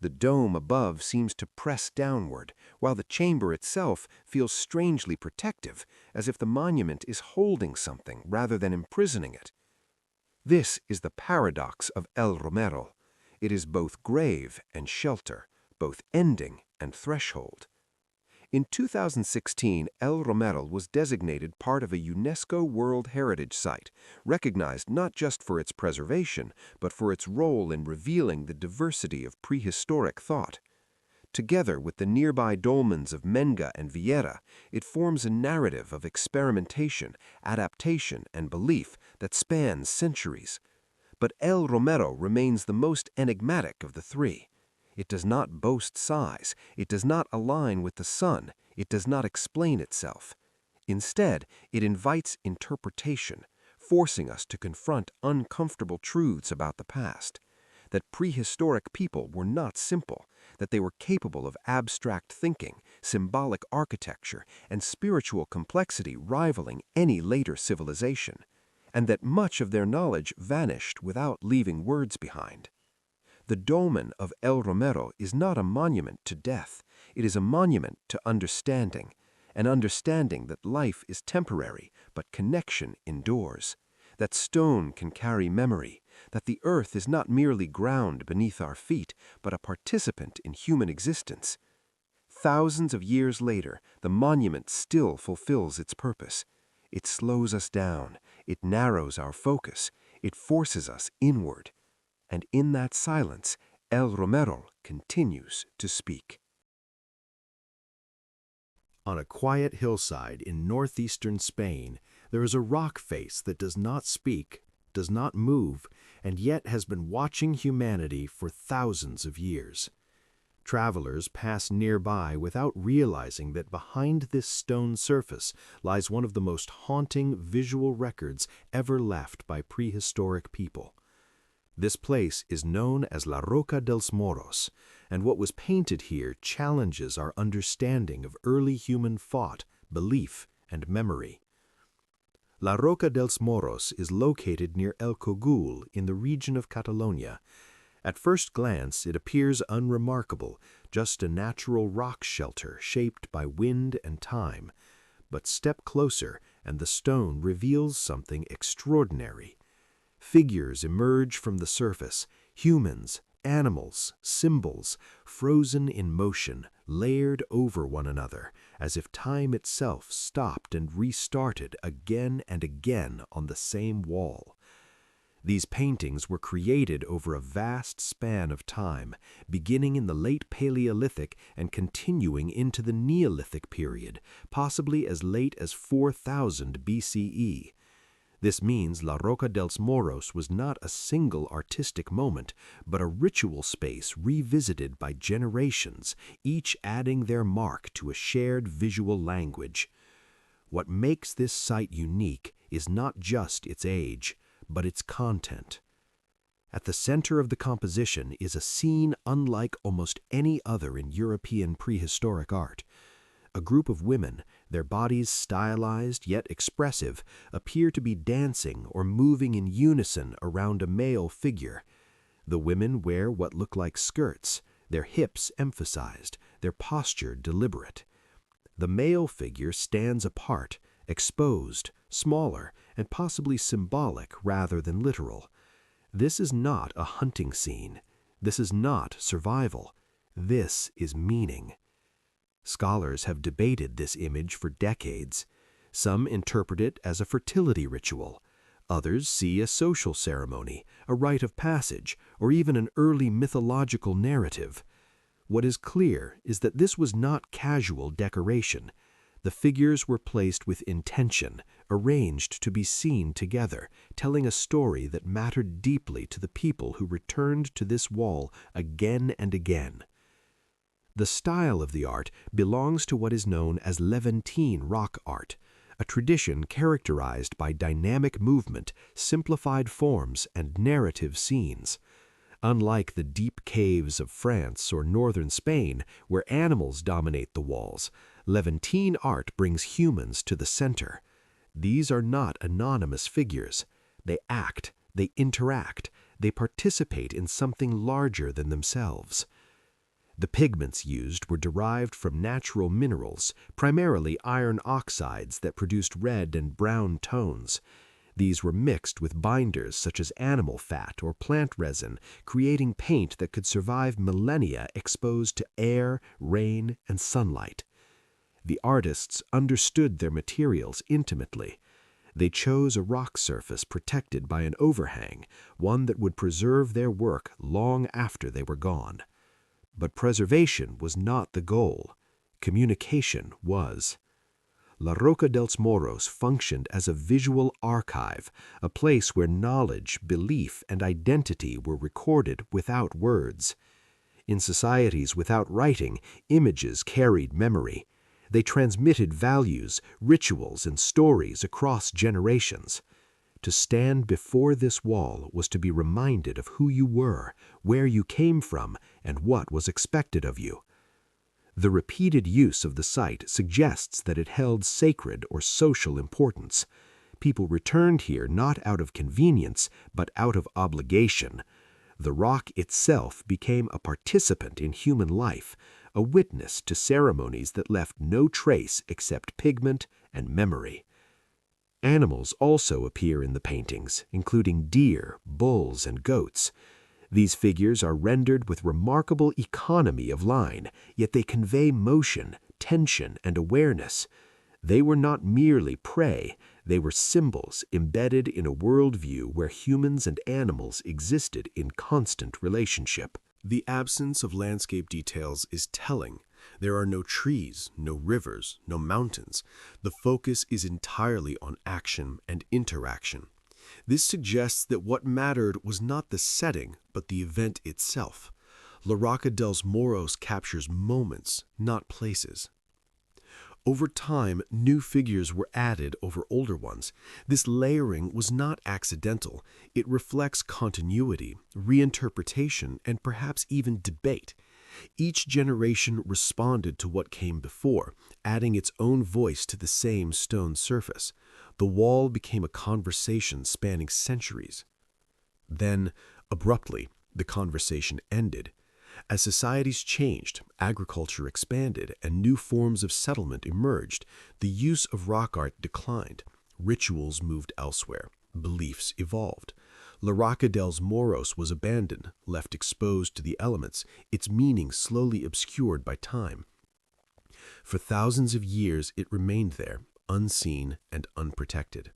The dome above seems to press downward, while the chamber itself feels strangely protective, as if the monument is holding something rather than imprisoning it. This is the paradox of El Romero. It is both grave and shelter, both ending and threshold. In 2016, El Romero was designated part of a UNESCO World Heritage Site, recognized not just for its preservation, but for its role in revealing the diversity of prehistoric thought. Together with the nearby dolmens of Menga and Vieira, it forms a narrative of experimentation, adaptation, and belief that spans centuries. But El Romero remains the most enigmatic of the three. It does not boast size, it does not align with the sun, it does not explain itself. Instead, it invites interpretation, forcing us to confront uncomfortable truths about the past. That prehistoric people were not simple, that they were capable of abstract thinking, symbolic architecture, and spiritual complexity rivaling any later civilization, and that much of their knowledge vanished without leaving words behind. The dolmen of El Romero is not a monument to death, it is a monument to understanding, an understanding that life is temporary, but connection endures, that stone can carry memory, that the earth is not merely ground beneath our feet, but a participant in human existence. Thousands of years later, the monument still fulfills its purpose. It slows us down, it narrows our focus, it forces us inward. And in that silence, El Romero continues to speak. On a quiet hillside in northeastern Spain, there is a rock face that does not speak, does not move, and yet has been watching humanity for thousands of years. Travelers pass nearby without realizing that behind this stone surface lies one of the most haunting visual records ever left by prehistoric people. This place is known as La Roca dels Moros, and what was painted here challenges our understanding of early human thought, belief, and memory. La Roca dels Moros is located near El Cogul in the region of Catalonia. At first glance, it appears unremarkable, just a natural rock shelter shaped by wind and time. But step closer, and the stone reveals something extraordinary. Figures emerge from the surface, humans, animals, symbols, frozen in motion, layered over one another, as if time itself stopped and restarted again and again on the same wall. These paintings were created over a vast span of time, beginning in the late Paleolithic and continuing into the Neolithic period, possibly as late as 4000 BCE. This means La Roca dels Moros was not a single artistic moment, but a ritual space revisited by generations, each adding their mark to a shared visual language. What makes this site unique is not just its age, but its content. At the center of the composition is a scene unlike almost any other in European prehistoric art. A group of women, their bodies stylized yet expressive, appear to be dancing or moving in unison around a male figure. The women wear what look like skirts, their hips emphasized, their posture deliberate. The male figure stands apart, exposed, smaller, and possibly symbolic rather than literal. This is not a hunting scene. This is not survival. This is meaning. Scholars have debated this image for decades. Some interpret it as a fertility ritual. Others see a social ceremony, a rite of passage, or even an early mythological narrative. What is clear is that this was not casual decoration. The figures were placed with intention, arranged to be seen together, telling a story that mattered deeply to the people who returned to this wall again and again. The style of the art belongs to what is known as Levantine rock art, a tradition characterized by dynamic movement, simplified forms, and narrative scenes. Unlike the deep caves of France or northern Spain, where animals dominate the walls, Levantine art brings humans to the center. These are not anonymous figures. They act, they interact, they participate in something larger than themselves. The pigments used were derived from natural minerals, primarily iron oxides that produced red and brown tones. These were mixed with binders such as animal fat or plant resin, creating paint that could survive millennia exposed to air, rain, and sunlight. The artists understood their materials intimately. They chose a rock surface protected by an overhang, one that would preserve their work long after they were gone. But preservation was not the goal. Communication was. La Roca dels Moros functioned as a visual archive, a place where knowledge, belief, and identity were recorded without words. In societies without writing, images carried memory. They transmitted values, rituals, and stories across generations. To stand before this wall was to be reminded of who you were, where you came from, and what was expected of you. The repeated use of the site suggests that it held sacred or social importance. People returned here not out of convenience, but out of obligation. The rock itself became a participant in human life, a witness to ceremonies that left no trace except pigment and memory. Animals also appear in the paintings, including deer, bulls, and goats. These figures are rendered with remarkable economy of line, yet they convey motion, tension, and awareness. They were not merely prey, they were symbols embedded in a worldview where humans and animals existed in constant relationship. The absence of landscape details is telling. There are no trees, no rivers, no mountains. The focus is entirely on action and interaction. This suggests that what mattered was not the setting, but the event itself. La Roca dels Moros captures moments, not places. Over time, new figures were added over older ones. This layering was not accidental. It reflects continuity, reinterpretation, and perhaps even debate. Each generation responded to what came before, adding its own voice to the same stone surface. The wall became a conversation spanning centuries. Then, abruptly, the conversation ended. As societies changed, agriculture expanded, and new forms of settlement emerged, the use of rock art declined. Rituals moved elsewhere. Beliefs evolved. La Roca dels Moros was abandoned, left exposed to the elements, its meaning slowly obscured by time. For thousands of years it remained there, unseen and unprotected.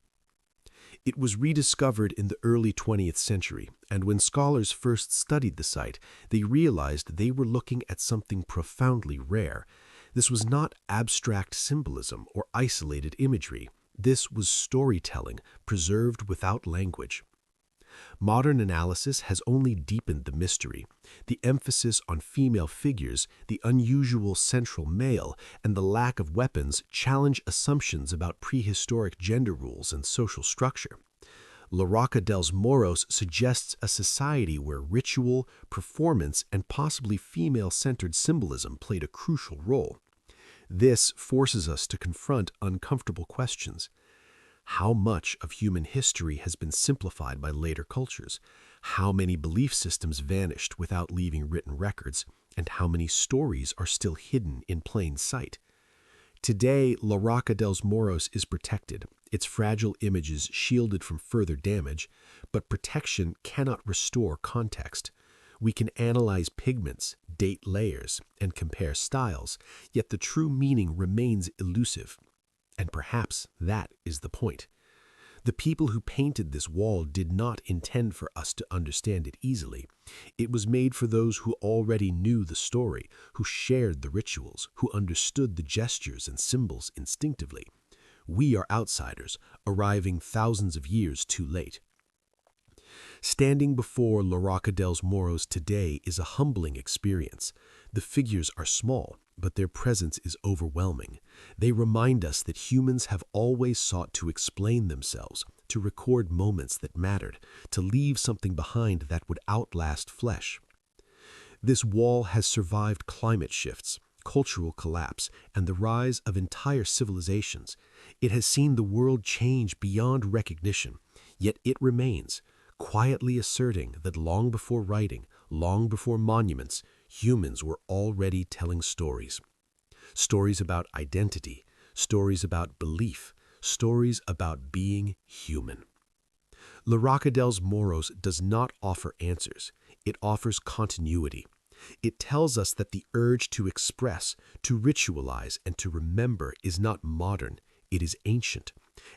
It was rediscovered in the early 20th century, and when scholars first studied the site, they realized they were looking at something profoundly rare. This was not abstract symbolism or isolated imagery. This was storytelling, preserved without language. Modern analysis has only deepened the mystery. The emphasis on female figures, the unusual central male, and the lack of weapons challenge assumptions about prehistoric gender rules and social structure. La Roca dels Moros suggests a society where ritual, performance, and possibly female-centered symbolism played a crucial role. This forces us to confront uncomfortable questions. How much of human history has been simplified by later cultures? How many belief systems vanished without leaving written records? And how many stories are still hidden in plain sight? Today, La Roca dels Moros is protected, its fragile images shielded from further damage, but protection cannot restore context. We can analyze pigments, date layers, and compare styles, yet the true meaning remains elusive. And perhaps that is the point. The people who painted this wall did not intend for us to understand it easily. It was made for those who already knew the story, who shared the rituals, who understood the gestures and symbols instinctively. We are outsiders, arriving thousands of years too late. Standing before La Roca dels Moros today is a humbling experience. The figures are small, but their presence is overwhelming. They remind us that humans have always sought to explain themselves, to record moments that mattered, to leave something behind that would outlast flesh. This wall has survived climate shifts, cultural collapse, and the rise of entire civilizations. It has seen the world change beyond recognition, yet it remains, quietly asserting that long before writing, long before monuments, humans were already telling stories. Stories about identity, stories about belief, stories about being human. La Roca dels Moros does not offer answers. It offers continuity. It tells us that the urge to express, to ritualize, and to remember is not modern, it is ancient,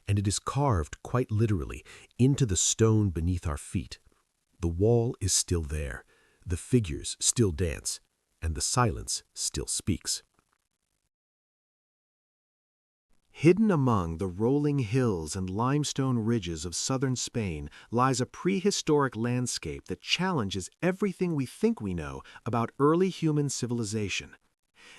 and it is carved, quite literally, into the stone beneath our feet. The wall is still there, the figures still dance, and the silence still speaks. Hidden among the rolling hills and limestone ridges of southern Spain lies a prehistoric landscape that challenges everything we think we know about early human civilization.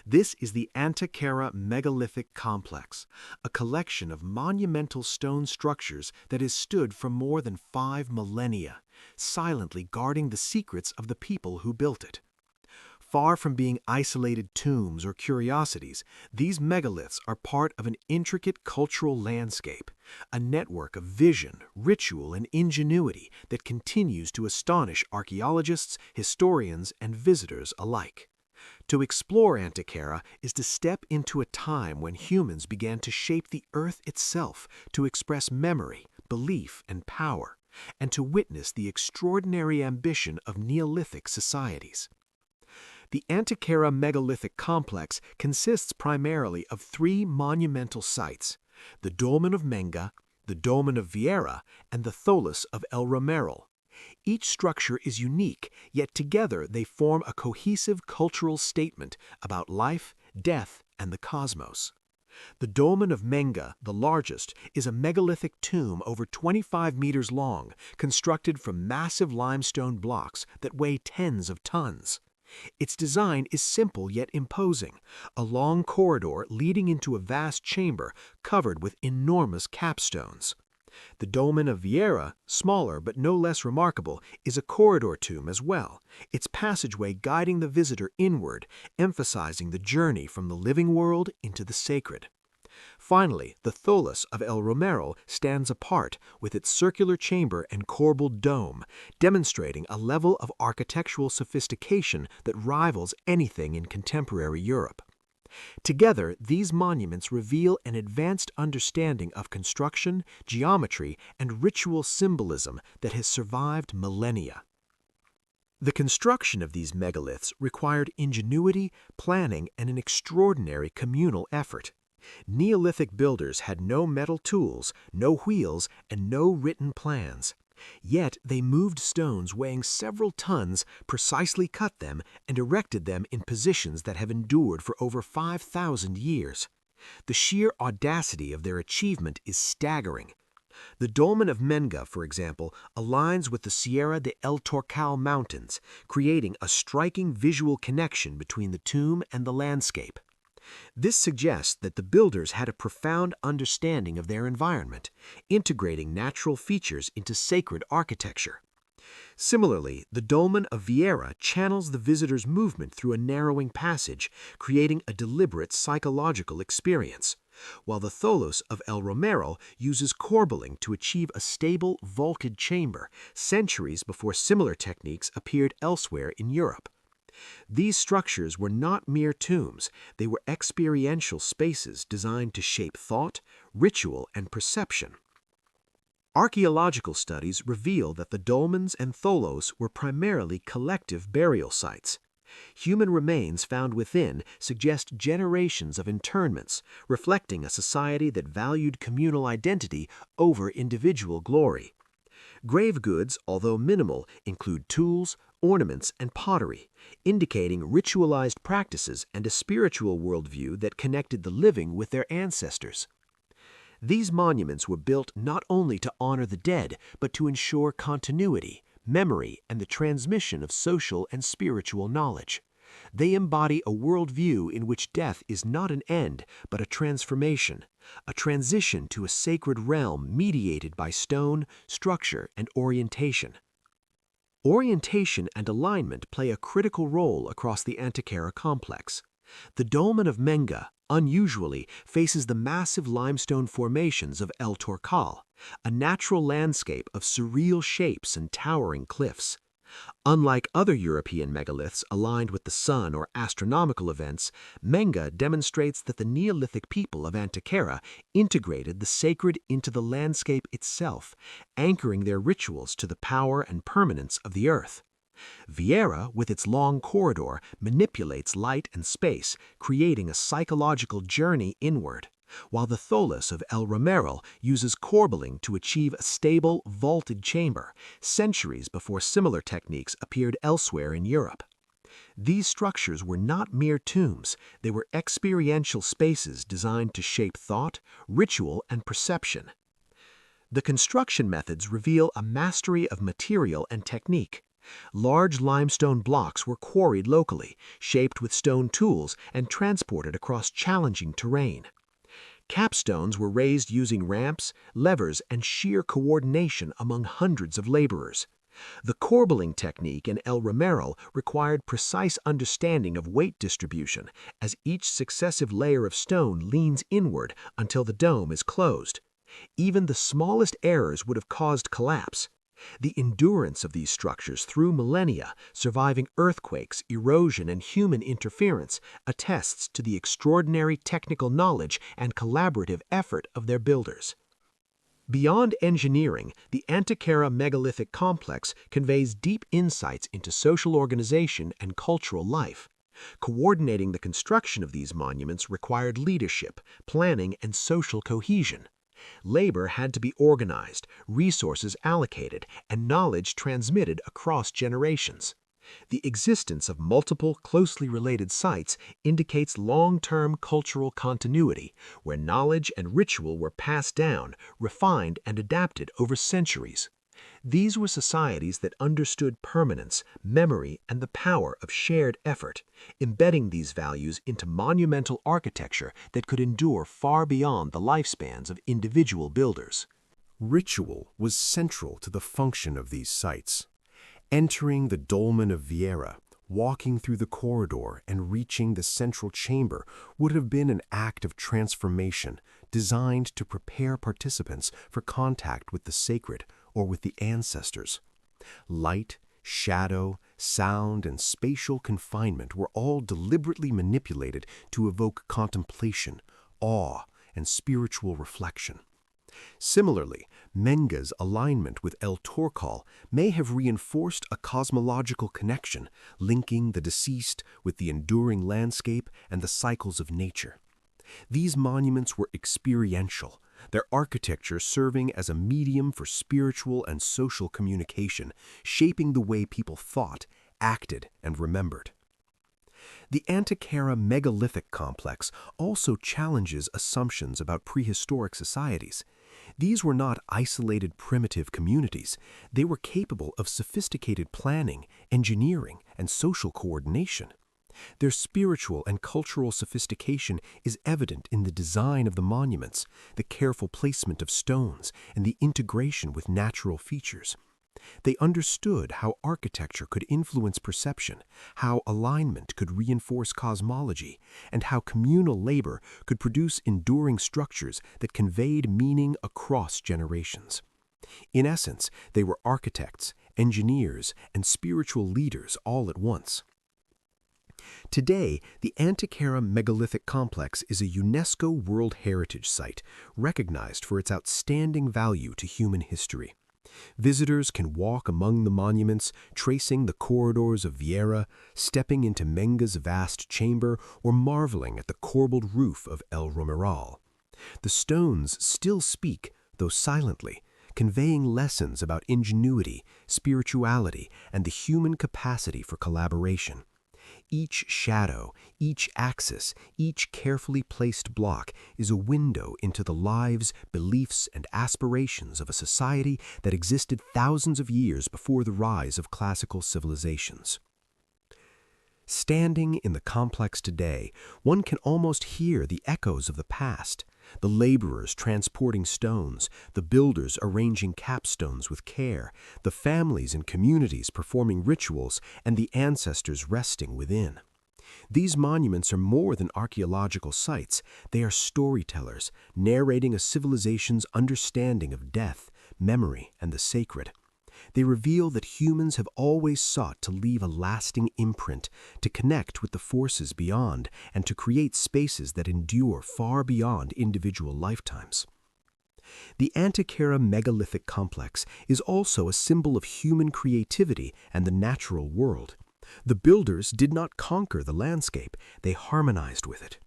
This is the Antequera megalithic complex, a collection of monumental stone structures that has stood for more than 5 millennia, silently guarding the secrets of the people who built it. Far from being isolated tombs or curiosities, these megaliths are part of an intricate cultural landscape, a network of vision, ritual, and ingenuity that continues to astonish archaeologists, historians, and visitors alike. To explore Antequera is to step into a time when humans began to shape the earth itself to express memory, belief, and power, and to witness the extraordinary ambition of Neolithic societies. The Antequera megalithic complex consists primarily of 3 monumental sites: the Dolmen of Menga, the Dolmen of Vieira, and the Tholos of El Romeral. Each structure is unique, yet together they form a cohesive cultural statement about life, death, and the cosmos. The Dolmen of Menga, the largest, is a megalithic tomb over 25 meters long, constructed from massive limestone blocks that weigh tens of tons. Its design is simple yet imposing, a long corridor leading into a vast chamber covered with enormous capstones. The Dolmen of Vieira, smaller but no less remarkable, is a corridor tomb as well, its passageway guiding the visitor inward, emphasizing the journey from the living world into the sacred. Finally, the Tholos of El Romeral stands apart with its circular chamber and corbelled dome, demonstrating a level of architectural sophistication that rivals anything in contemporary Europe. Together, these monuments reveal an advanced understanding of construction, geometry, and ritual symbolism that has survived millennia. The construction of these megaliths required ingenuity, planning, and an extraordinary communal effort. Neolithic builders had no metal tools, no wheels, and no written plans. Yet they moved stones weighing several tons, precisely cut them, and erected them in positions that have endured for over 5,000 years. The sheer audacity of their achievement is staggering. The Dolmen of Menga, for example, aligns with the Sierra de El Torcal mountains, creating a striking visual connection between the tomb and the landscape. This suggests that the builders had a profound understanding of their environment, integrating natural features into sacred architecture. Similarly, the Dolmen of Vieira channels the visitor's movement through a narrowing passage, creating a deliberate psychological experience, while the Tholos of El Romeral uses corbelling to achieve a stable, vaulted chamber, centuries before similar techniques appeared elsewhere in Europe. These structures were not mere tombs, they were experiential spaces designed to shape thought, ritual, and perception. Archaeological studies reveal that the dolmens and tholos were primarily collective burial sites. Human remains found within suggest generations of internments, reflecting a society that valued communal identity over individual glory. Grave goods, although minimal, include tools, ornaments, and pottery, indicating ritualized practices and a spiritual worldview that connected the living with their ancestors. These monuments were built not only to honor the dead, but to ensure continuity, memory, and the transmission of social and spiritual knowledge. They embody a worldview in which death is not an end, but a transformation, a transition to a sacred realm mediated by stone, structure, and orientation. Orientation and alignment play a critical role across the Antequera complex. The Dolmen of Menga, unusually, faces the massive limestone formations of El Torcal, a natural landscape of surreal shapes and towering cliffs. Unlike other European megaliths aligned with the sun or astronomical events, Menga demonstrates that the Neolithic people of Antequera integrated the sacred into the landscape itself, anchoring their rituals to the power and permanence of the earth. Vieira, with its long corridor, manipulates light and space, creating a psychological journey inward, while the Tholos of El Romeral uses corbelling to achieve a stable, vaulted chamber, centuries before similar techniques appeared elsewhere in Europe. These structures were not mere tombs, they were experiential spaces designed to shape thought, ritual, and perception. The construction methods reveal a mastery of material and technique. Large limestone blocks were quarried locally, shaped with stone tools, and transported across challenging terrain. Capstones were raised using ramps, levers, and sheer coordination among hundreds of laborers. The corbelling technique in El Romeral required precise understanding of weight distribution, as each successive layer of stone leans inward until the dome is closed. Even the smallest errors would have caused collapse. The endurance of these structures through millennia, surviving earthquakes, erosion, and human interference, attests to the extraordinary technical knowledge and collaborative effort of their builders. Beyond engineering, the Antequera megalithic complex conveys deep insights into social organization and cultural life. Coordinating the construction of these monuments required leadership, planning, and social cohesion. Labor had to be organized, resources allocated, and knowledge transmitted across generations. The existence of multiple closely related sites indicates long-term cultural continuity, where knowledge and ritual were passed down, refined, and adapted over centuries. These were societies that understood permanence, memory, and the power of shared effort, embedding these values into monumental architecture that could endure far beyond the lifespans of individual builders. Ritual was central to the function of these sites. Entering the dolmen of Vieira, walking through the corridor, and reaching the central chamber would have been an act of transformation designed to prepare participants for contact with the sacred or with the ancestors. Light, shadow, sound, and spatial confinement were all deliberately manipulated to evoke contemplation, awe, and spiritual reflection. Similarly, Menga's alignment with El Torcal may have reinforced a cosmological connection, linking the deceased with the enduring landscape and the cycles of nature. These monuments were experiential, their architecture serving as a medium for spiritual and social communication, shaping the way people thought, acted, and remembered. The Antequera megalithic complex also challenges assumptions about prehistoric societies. These were not isolated primitive communities. They were capable of sophisticated planning, engineering, and social coordination. Their spiritual and cultural sophistication is evident in the design of the monuments, the careful placement of stones, and the integration with natural features. They understood how architecture could influence perception, how alignment could reinforce cosmology, and how communal labor could produce enduring structures that conveyed meaning across generations. In essence, they were architects, engineers, and spiritual leaders all at once. Today, the Antequera megalithic complex is a UNESCO World Heritage Site, recognized for its outstanding value to human history. Visitors can walk among the monuments, tracing the corridors of Vieira, stepping into Menga's vast chamber, or marveling at the corbelled roof of El Romeral. The stones still speak, though silently, conveying lessons about ingenuity, spirituality, and the human capacity for collaboration. Each shadow, each axis, each carefully placed block is a window into the lives, beliefs, and aspirations of a society that existed thousands of years before the rise of classical civilizations. Standing in the complex today, one can almost hear the echoes of the past. The laborers transporting stones, the builders arranging capstones with care, the families and communities performing rituals, and the ancestors resting within. These monuments are more than archaeological sites. They are storytellers, narrating a civilization's understanding of death, memory, and the sacred. They reveal that humans have always sought to leave a lasting imprint, to connect with the forces beyond, and to create spaces that endure far beyond individual lifetimes. The Antequera megalithic complex is also a symbol of human creativity and the natural world. The builders did not conquer the landscape, they harmonized with it.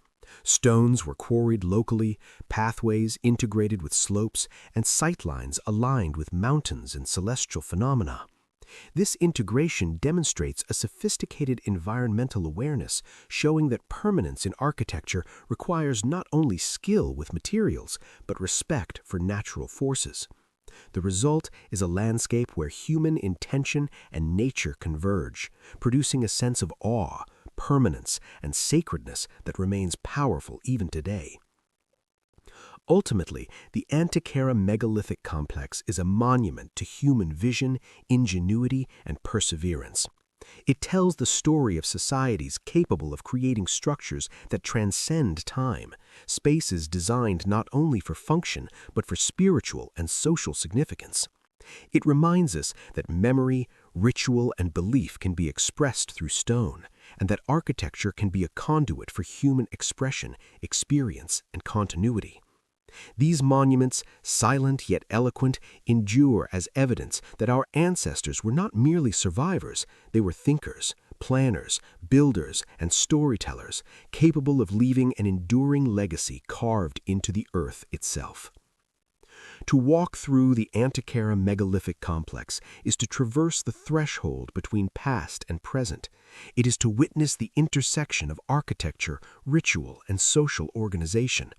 Stones were quarried locally, pathways integrated with slopes, and sightlines aligned with mountains and celestial phenomena. This integration demonstrates a sophisticated environmental awareness, showing that permanence in architecture requires not only skill with materials, but respect for natural forces. The result is a landscape where human intention and nature converge, producing a sense of awe, permanence, and sacredness that remains powerful even today. Ultimately, the Antequera megalithic complex is a monument to human vision, ingenuity, and perseverance. It tells the story of societies capable of creating structures that transcend time, spaces designed not only for function, but for spiritual and social significance. It reminds us that memory, ritual, and belief can be expressed through stone, and that architecture can be a conduit for human expression, experience, and continuity. These monuments, silent yet eloquent, endure as evidence that our ancestors were not merely survivors, they were thinkers, planners, builders, and storytellers, capable of leaving an enduring legacy carved into the earth itself. To walk through the Antequera megalithic complex is to traverse the threshold between past and present. It is to witness the intersection of architecture, ritual, and social organization.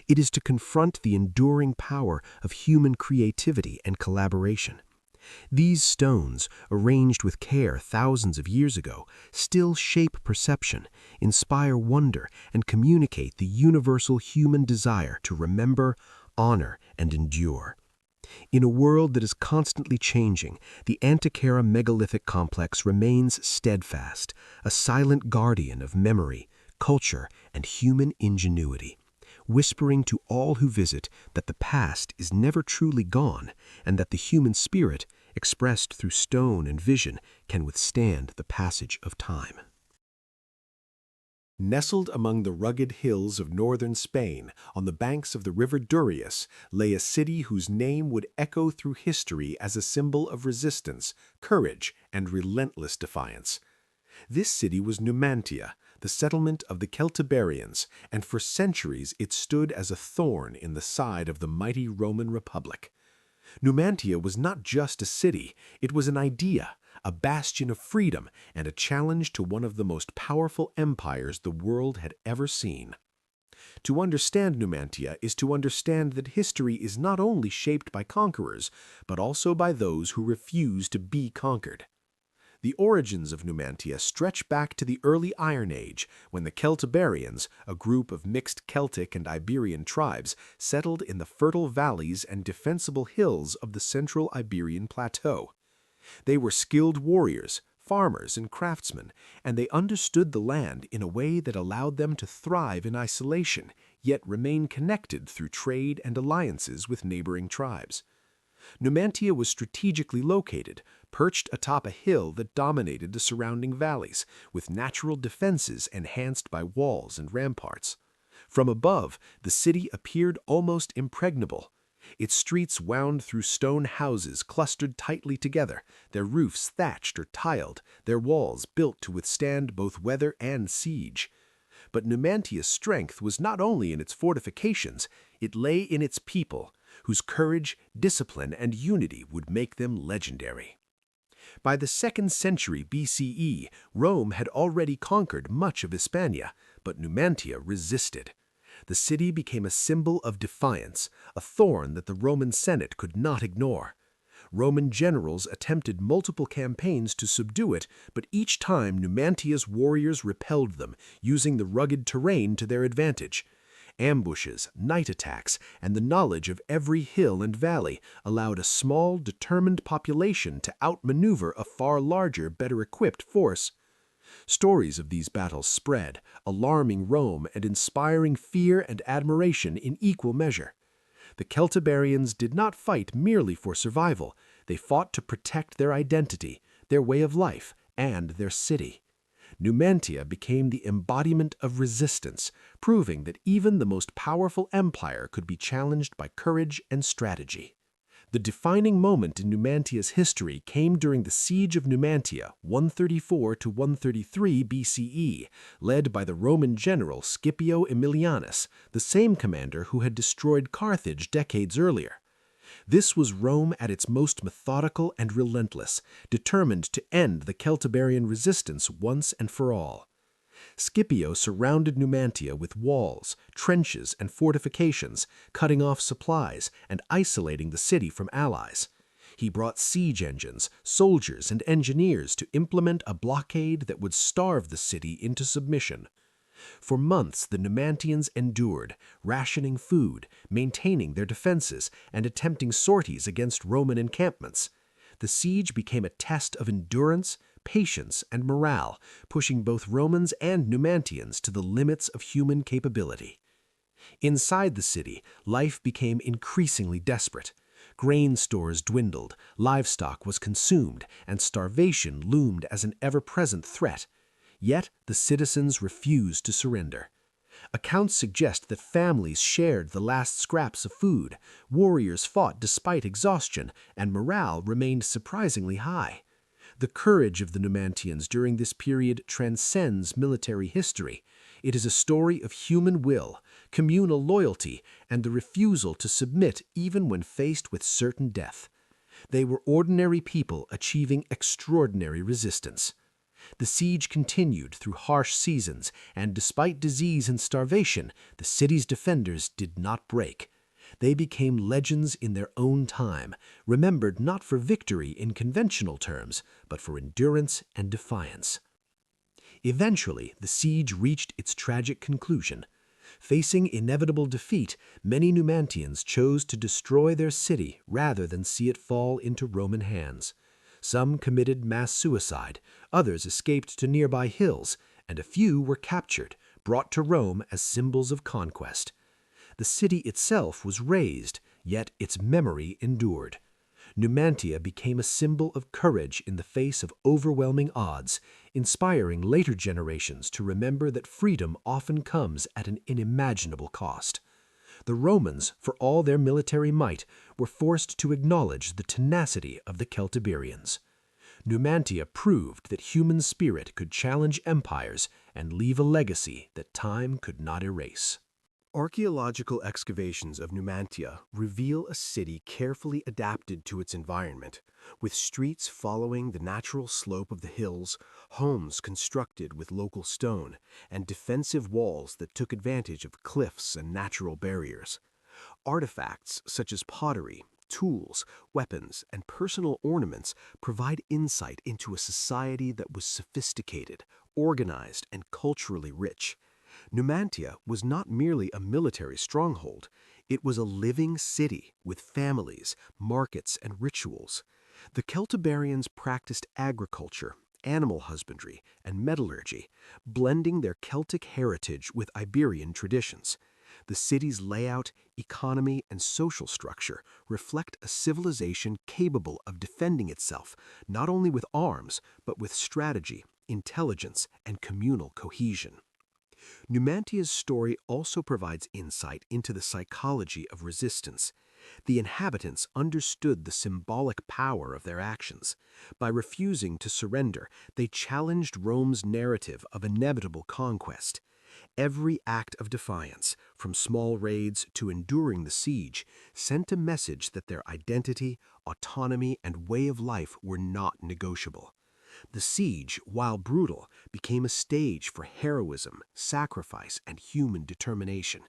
It is to confront the enduring power of human creativity and collaboration. These stones, arranged with care thousands of years ago, still shape perception, inspire wonder, and communicate the universal human desire to remember, honor, and endure. In a world that is constantly changing, the Antequera megalithic complex remains steadfast, a silent guardian of memory, culture, and human ingenuity, whispering to all who visit that the past is never truly gone and that the human spirit, expressed through stone and vision, can withstand the passage of time. Nestled among the rugged hills of northern Spain, on the banks of the river Durius, lay a city whose name would echo through history as a symbol of resistance, courage, and relentless defiance. This city was Numantia, the settlement of the Celtiberians, and for centuries it stood as a thorn in the side of the mighty Roman Republic. Numantia was not just a city, it was an idea, a bastion of freedom, and a challenge to one of the most powerful empires the world had ever seen. To understand Numantia is to understand that history is not only shaped by conquerors, but also by those who refuse to be conquered. The origins of Numantia stretch back to the early Iron Age, when the Celtiberians, a group of mixed Celtic and Iberian tribes, settled in the fertile valleys and defensible hills of the central Iberian plateau. They were skilled warriors, farmers, and craftsmen, and they understood the land in a way that allowed them to thrive in isolation, yet remain connected through trade and alliances with neighboring tribes. Numantia was strategically located, perched atop a hill that dominated the surrounding valleys, with natural defenses enhanced by walls and ramparts. From above, the city appeared almost impregnable. Its streets wound through stone houses clustered tightly together, their roofs thatched or tiled, their walls built to withstand both weather and siege. But Numantia's strength was not only in its fortifications, it lay in its people, whose courage, discipline, and unity would make them legendary. By the 2nd century BCE, Rome had already conquered much of Hispania, but Numantia resisted. The city became a symbol of defiance, a thorn that the Roman Senate could not ignore. Roman generals attempted multiple campaigns to subdue it, but each time Numantia's warriors repelled them, using the rugged terrain to their advantage. Ambushes, night attacks, and the knowledge of every hill and valley allowed a small, determined population to outmaneuver a far larger, better-equipped force. Stories of these battles spread, alarming Rome and inspiring fear and admiration in equal measure. The Celtiberians did not fight merely for survival. They fought to protect their identity, their way of life, and their city. Numantia became the embodiment of resistance, proving that even the most powerful empire could be challenged by courage and strategy. The defining moment in Numantia's history came during the Siege of Numantia, 134 to 133 BCE, led by the Roman general Scipio Aemilianus, the same commander who had destroyed Carthage decades earlier. This was Rome at its most methodical and relentless, determined to end the Celtiberian resistance once and for all. Scipio surrounded Numantia with walls, trenches, and fortifications, cutting off supplies and isolating the city from allies. He brought siege engines, soldiers, and engineers to implement a blockade that would starve the city into submission. For months, the Numantians endured, rationing food, maintaining their defenses, and attempting sorties against Roman encampments. The siege became a test of endurance, patience, and morale, pushing both Romans and Numantians to the limits of human capability. Inside the city, life became increasingly desperate. Grain stores dwindled, livestock was consumed, and starvation loomed as an ever-present threat. Yet the citizens refused to surrender. Accounts suggest that families shared the last scraps of food, warriors fought despite exhaustion, and morale remained surprisingly high. The courage of the Numantians during this period transcends military history. It is a story of human will, communal loyalty, and the refusal to submit even when faced with certain death. They were ordinary people achieving extraordinary resistance. The siege continued through harsh seasons, and despite disease and starvation, the city's defenders did not break. They became legends in their own time, remembered not for victory in conventional terms, but for endurance and defiance. Eventually, the siege reached its tragic conclusion. Facing inevitable defeat, many Numantians chose to destroy their city rather than see it fall into Roman hands. Some committed mass suicide, others escaped to nearby hills, and a few were captured, brought to Rome as symbols of conquest. The city itself was razed, yet its memory endured. Numantia became a symbol of courage in the face of overwhelming odds, inspiring later generations to remember that freedom often comes at an unimaginable cost. The Romans, for all their military might, were forced to acknowledge the tenacity of the Celtiberians. Numantia proved that human spirit could challenge empires and leave a legacy that time could not erase. Archaeological excavations of Numantia reveal a city carefully adapted to its environment, with streets following the natural slope of the hills, homes constructed with local stone, and defensive walls that took advantage of cliffs and natural barriers. Artifacts such as pottery, tools, weapons, and personal ornaments provide insight into a society that was sophisticated, organized, and culturally rich. Numantia was not merely a military stronghold, it was a living city with families, markets, and rituals. The Celtiberians practiced agriculture, animal husbandry, and metallurgy, blending their Celtic heritage with Iberian traditions. The city's layout, economy, and social structure reflect a civilization capable of defending itself not only with arms, but with strategy, intelligence, and communal cohesion. Numantia's story also provides insight into the psychology of resistance. The inhabitants understood the symbolic power of their actions. By refusing to surrender, they challenged Rome's narrative of inevitable conquest. Every act of defiance, from small raids to enduring the siege, sent a message that their identity, autonomy, and way of life were not negotiable. The siege, while brutal, became a stage for heroism, sacrifice, and human determination.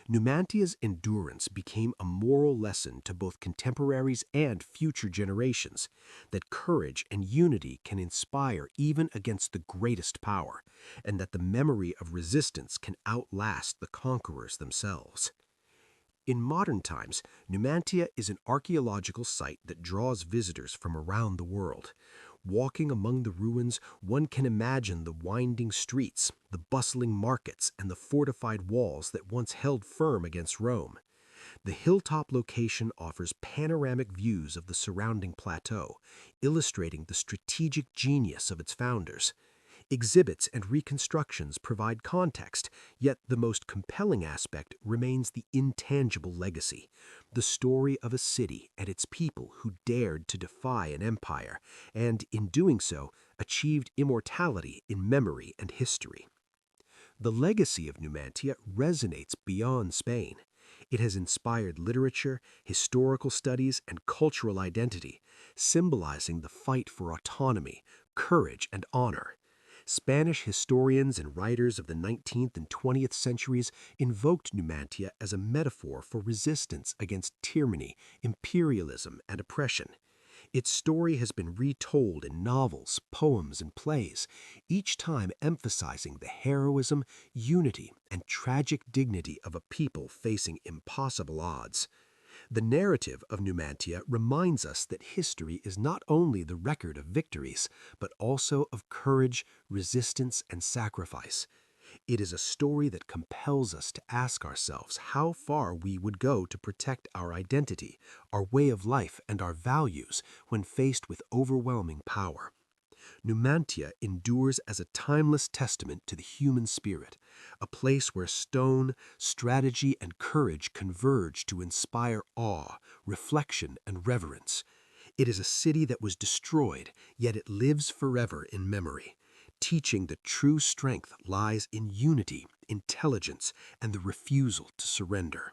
Numantia's endurance became a moral lesson to both contemporaries and future generations, that courage and unity can inspire even against the greatest power, and that the memory of resistance can outlast the conquerors themselves. In modern times, Numantia is an archaeological site that draws visitors from around the world. Walking among the ruins, one can imagine the winding streets, the bustling markets, and the fortified walls that once held firm against Rome. The hilltop location offers panoramic views of the surrounding plateau, illustrating the strategic genius of its founders. Exhibits and reconstructions provide context, yet the most compelling aspect remains the intangible legacy, the story of a city and its people who dared to defy an empire, and in doing so, achieved immortality in memory and history. The legacy of Numantia resonates beyond Spain. It has inspired literature, historical studies, and cultural identity, symbolizing the fight for autonomy, courage, and honor. Spanish historians and writers of the 19th and 20th centuries invoked Numantia as a metaphor for resistance against tyranny, imperialism, and oppression. Its story has been retold in novels, poems, and plays, each time emphasizing the heroism, unity, and tragic dignity of a people facing impossible odds. The narrative of Numantia reminds us that history is not only the record of victories, but also of courage, resistance, and sacrifice. It is a story that compels us to ask ourselves how far we would go to protect our identity, our way of life, and our values when faced with overwhelming power. Numantia endures as a timeless testament to the human spirit, a place where stone, strategy, and courage converge to inspire awe, reflection, and reverence. It is a city that was destroyed, yet it lives forever in memory, teaching that true strength lies in unity, intelligence, and the refusal to surrender.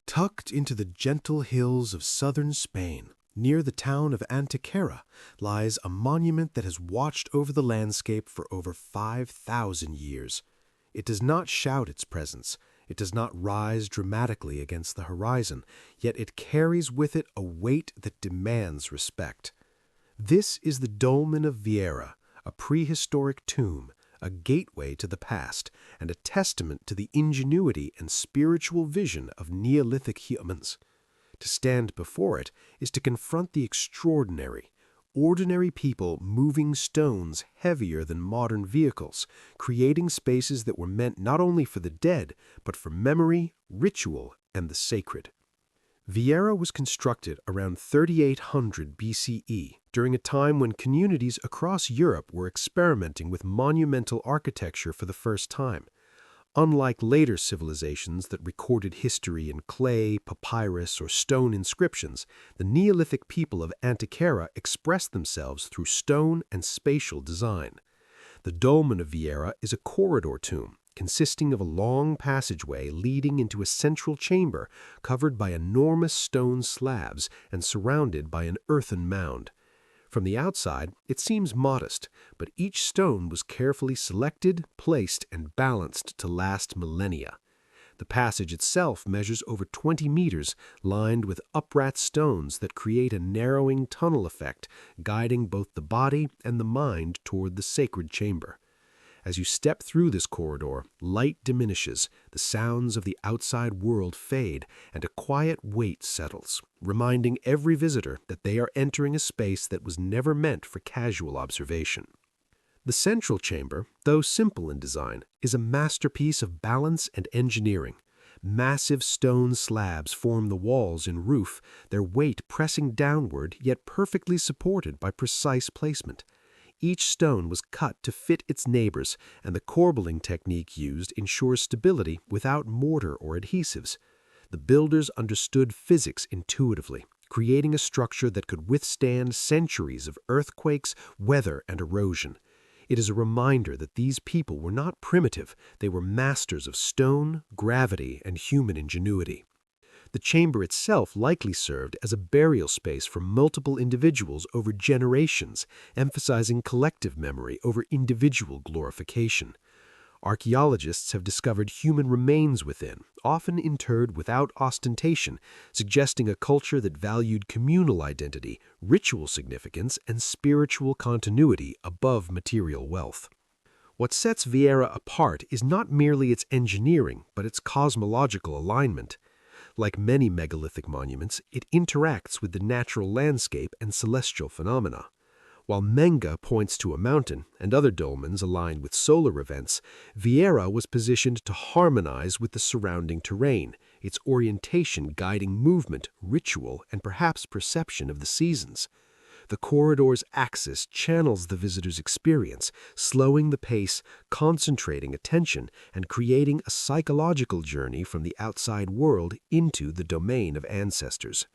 Tucked into the gentle hills of southern Spain, near the town of Antequera, lies a monument that has watched over the landscape for over 5,000 years. It does not shout its presence. It does not rise dramatically against the horizon, yet it carries with it a weight that demands respect. This is the Dolmen of Viera, a prehistoric tomb, a gateway to the past, and a testament to the ingenuity and spiritual vision of Neolithic humans. To stand before it is to confront the extraordinary, ordinary people moving stones heavier than modern vehicles, creating spaces that were meant not only for the dead, but for memory, ritual, and the sacred. Viera was constructed around 3800 BCE, during a time when communities across Europe were experimenting with monumental architecture for the first time. Unlike later civilizations that recorded history in clay, papyrus, or stone inscriptions, the Neolithic people of Antequera expressed themselves through stone and spatial design. The Dolmen of Viera is a corridor tomb, consisting of a long passageway leading into a central chamber covered by enormous stone slabs and surrounded by an earthen mound. From the outside, it seems modest, but each stone was carefully selected, placed, and balanced to last millennia. The passage itself measures over 20 meters, lined with upright stones that create a narrowing tunnel effect, guiding both the body and the mind toward the sacred chamber. As you step through this corridor, light diminishes, the sounds of the outside world fade, and a quiet weight settles, reminding every visitor that they are entering a space that was never meant for casual observation. The central chamber, though simple in design, is a masterpiece of balance and engineering. Massive stone slabs form the walls and roof, their weight pressing downward yet perfectly supported by precise placement. Each stone was cut to fit its neighbors, and the corbelling technique used ensures stability without mortar or adhesives. The builders understood physics intuitively, creating a structure that could withstand centuries of earthquakes, weather, and erosion. It is a reminder that these people were not primitive, they were masters of stone, gravity, and human ingenuity. The chamber itself likely served as a burial space for multiple individuals over generations, emphasizing collective memory over individual glorification. Archaeologists have discovered human remains within, often interred without ostentation, suggesting a culture that valued communal identity, ritual significance, and spiritual continuity above material wealth. What sets Viera apart is not merely its engineering, but its cosmological alignment. Like many megalithic monuments, it interacts with the natural landscape and celestial phenomena. While Menga points to a mountain and other dolmens align with solar events, Viera was positioned to harmonize with the surrounding terrain, its orientation guiding movement, ritual, and perhaps perception of the seasons. The corridor's axis channels the visitor's experience, slowing the pace, concentrating attention, and creating a psychological journey from the outside world into the domain of ancestors.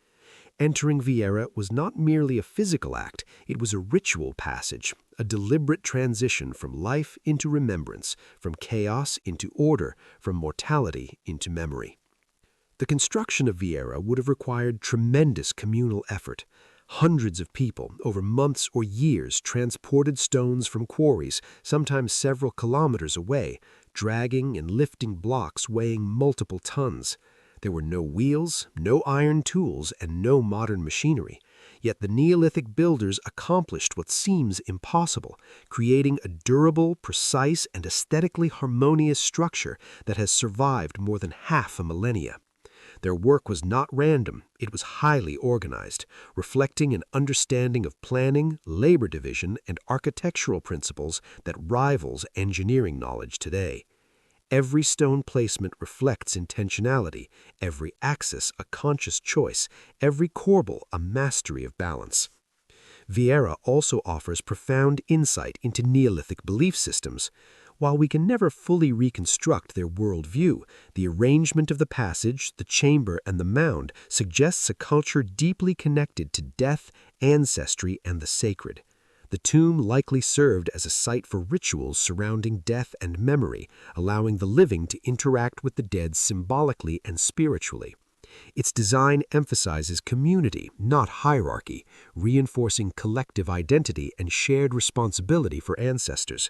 Entering Viera was not merely a physical act, it was a ritual passage, a deliberate transition from life into remembrance, from chaos into order, from mortality into memory. The construction of Viera would have required tremendous communal effort. Hundreds of people, over months or years, transported stones from quarries, sometimes several kilometers away, dragging and lifting blocks weighing multiple tons. There were no wheels, no iron tools, and no modern machinery. Yet the Neolithic builders accomplished what seems impossible, creating a durable, precise, and aesthetically harmonious structure that has survived more than half a millennia. Their work was not random, it was highly organized, reflecting an understanding of planning, labor division, and architectural principles that rivals engineering knowledge today. Every stone placement reflects intentionality, every axis a conscious choice, every corbel a mastery of balance. Viera also offers profound insight into Neolithic belief systems. While we can never fully reconstruct their worldview, the arrangement of the passage, the chamber, and the mound suggests a culture deeply connected to death, ancestry, and the sacred. The tomb likely served as a site for rituals surrounding death and memory, allowing the living to interact with the dead symbolically and spiritually. Its design emphasizes community, not hierarchy, reinforcing collective identity and shared responsibility for ancestors.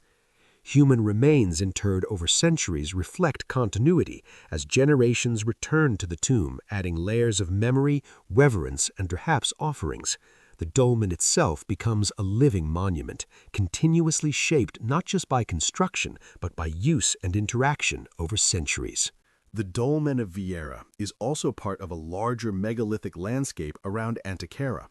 Human remains interred over centuries reflect continuity as generations return to the tomb, adding layers of memory, reverence, and perhaps offerings. The dolmen itself becomes a living monument, continuously shaped not just by construction, but by use and interaction over centuries. The dolmen of Viera is also part of a larger megalithic landscape around Antequera.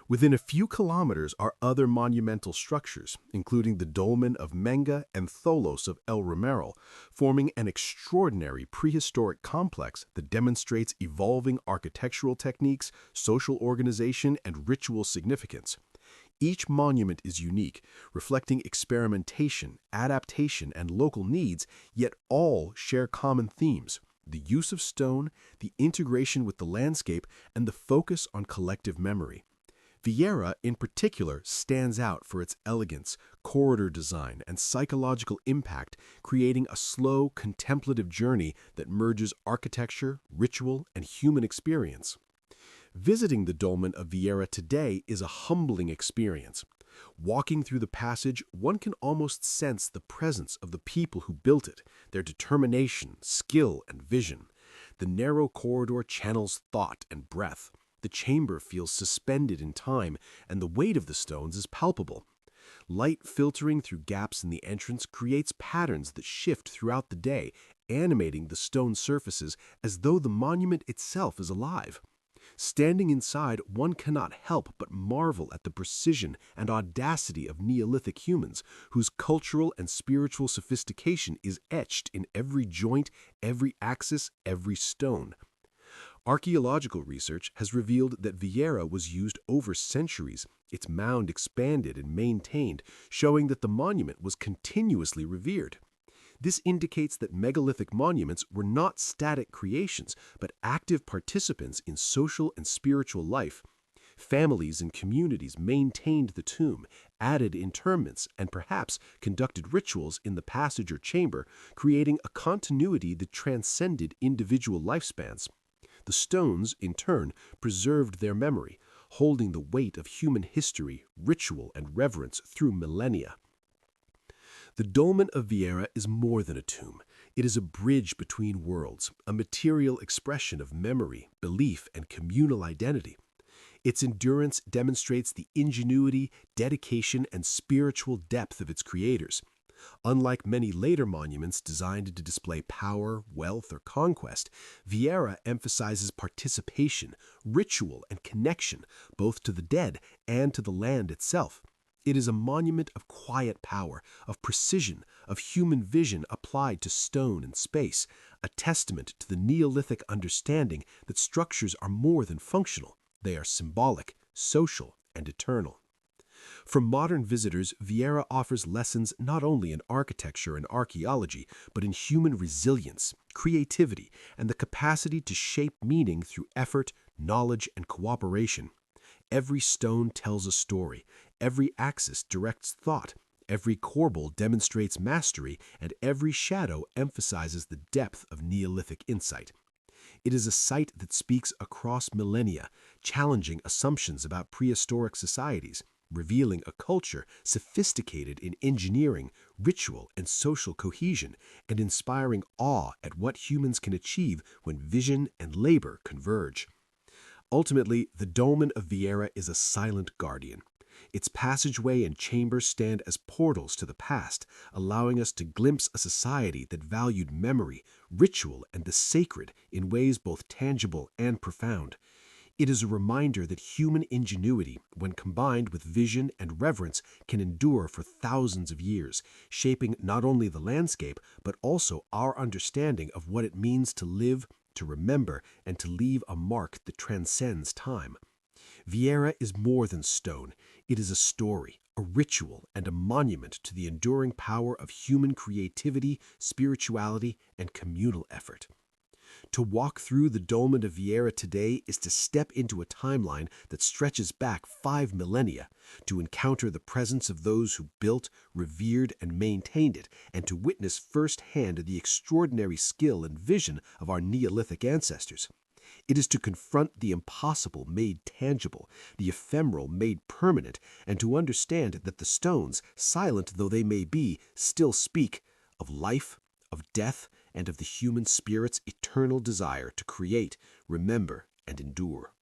Within a few kilometers are other monumental structures, including the dolmen of Menga and Tholos of El Romero, forming an extraordinary prehistoric complex that demonstrates evolving architectural techniques, social organization, and ritual significance. Each monument is unique, reflecting experimentation, adaptation, and local needs, yet all share common themes: the use of stone, the integration with the landscape, and the focus on collective memory. Viera, in particular, stands out for its elegance, corridor design, and psychological impact, creating a slow, contemplative journey that merges architecture, ritual, and human experience. Visiting the dolmen of Viera today is a humbling experience. Walking through the passage, one can almost sense the presence of the people who built it, their determination, skill, and vision. The narrow corridor channels thought and breath. The chamber feels suspended in time, and the weight of the stones is palpable. Light filtering through gaps in the entrance creates patterns that shift throughout the day, animating the stone surfaces as though the monument itself is alive. Standing inside, one cannot help but marvel at the precision and audacity of Neolithic humans, whose cultural and spiritual sophistication is etched in every joint, every axis, every stone. Archaeological research has revealed that Viera was used over centuries, its mound expanded and maintained, showing that the monument was continuously revered. This indicates that megalithic monuments were not static creations, but active participants in social and spiritual life. Families and communities maintained the tomb, added interments, and perhaps conducted rituals in the passage or chamber, creating a continuity that transcended individual lifespans. The stones, in turn, preserved their memory, holding the weight of human history, ritual, and reverence through millennia. The dolmen of Viera is more than a tomb. It is a bridge between worlds, a material expression of memory, belief, and communal identity. Its endurance demonstrates the ingenuity, dedication, and spiritual depth of its creators. Unlike many later monuments designed to display power, wealth, or conquest, Viera emphasizes participation, ritual, and connection, both to the dead and to the land itself. It is a monument of quiet power, of precision, of human vision applied to stone and space, a testament to the Neolithic understanding that structures are more than functional. They are symbolic, social, and eternal. For modern visitors, Vieira offers lessons not only in architecture and archaeology, but in human resilience, creativity, and the capacity to shape meaning through effort, knowledge, and cooperation. Every stone tells a story, every axis directs thought, every corbel demonstrates mastery, and every shadow emphasizes the depth of Neolithic insight. It is a site that speaks across millennia, challenging assumptions about prehistoric societies, revealing a culture sophisticated in engineering, ritual, and social cohesion, and inspiring awe at what humans can achieve when vision and labor converge. Ultimately, the dolmen of Vieira is a silent guardian. Its passageway and chambers stand as portals to the past, allowing us to glimpse a society that valued memory, ritual, and the sacred in ways both tangible and profound. It is a reminder that human ingenuity, when combined with vision and reverence, can endure for thousands of years, shaping not only the landscape, but also our understanding of what it means to live, to remember, and to leave a mark that transcends time. Vieira is more than stone. It is a story, a ritual, and a monument to the enduring power of human creativity, spirituality, and communal effort. To walk through the dolmen of Vieira today is to step into a timeline that stretches back 5 millennia, to encounter the presence of those who built, revered, and maintained it, and to witness firsthand the extraordinary skill and vision of our Neolithic ancestors. It is to confront the impossible made tangible, the ephemeral made permanent, and to understand that the stones, silent though they may be, still speak of life, of death, and of the human spirit's eternal desire to create, remember, and endure.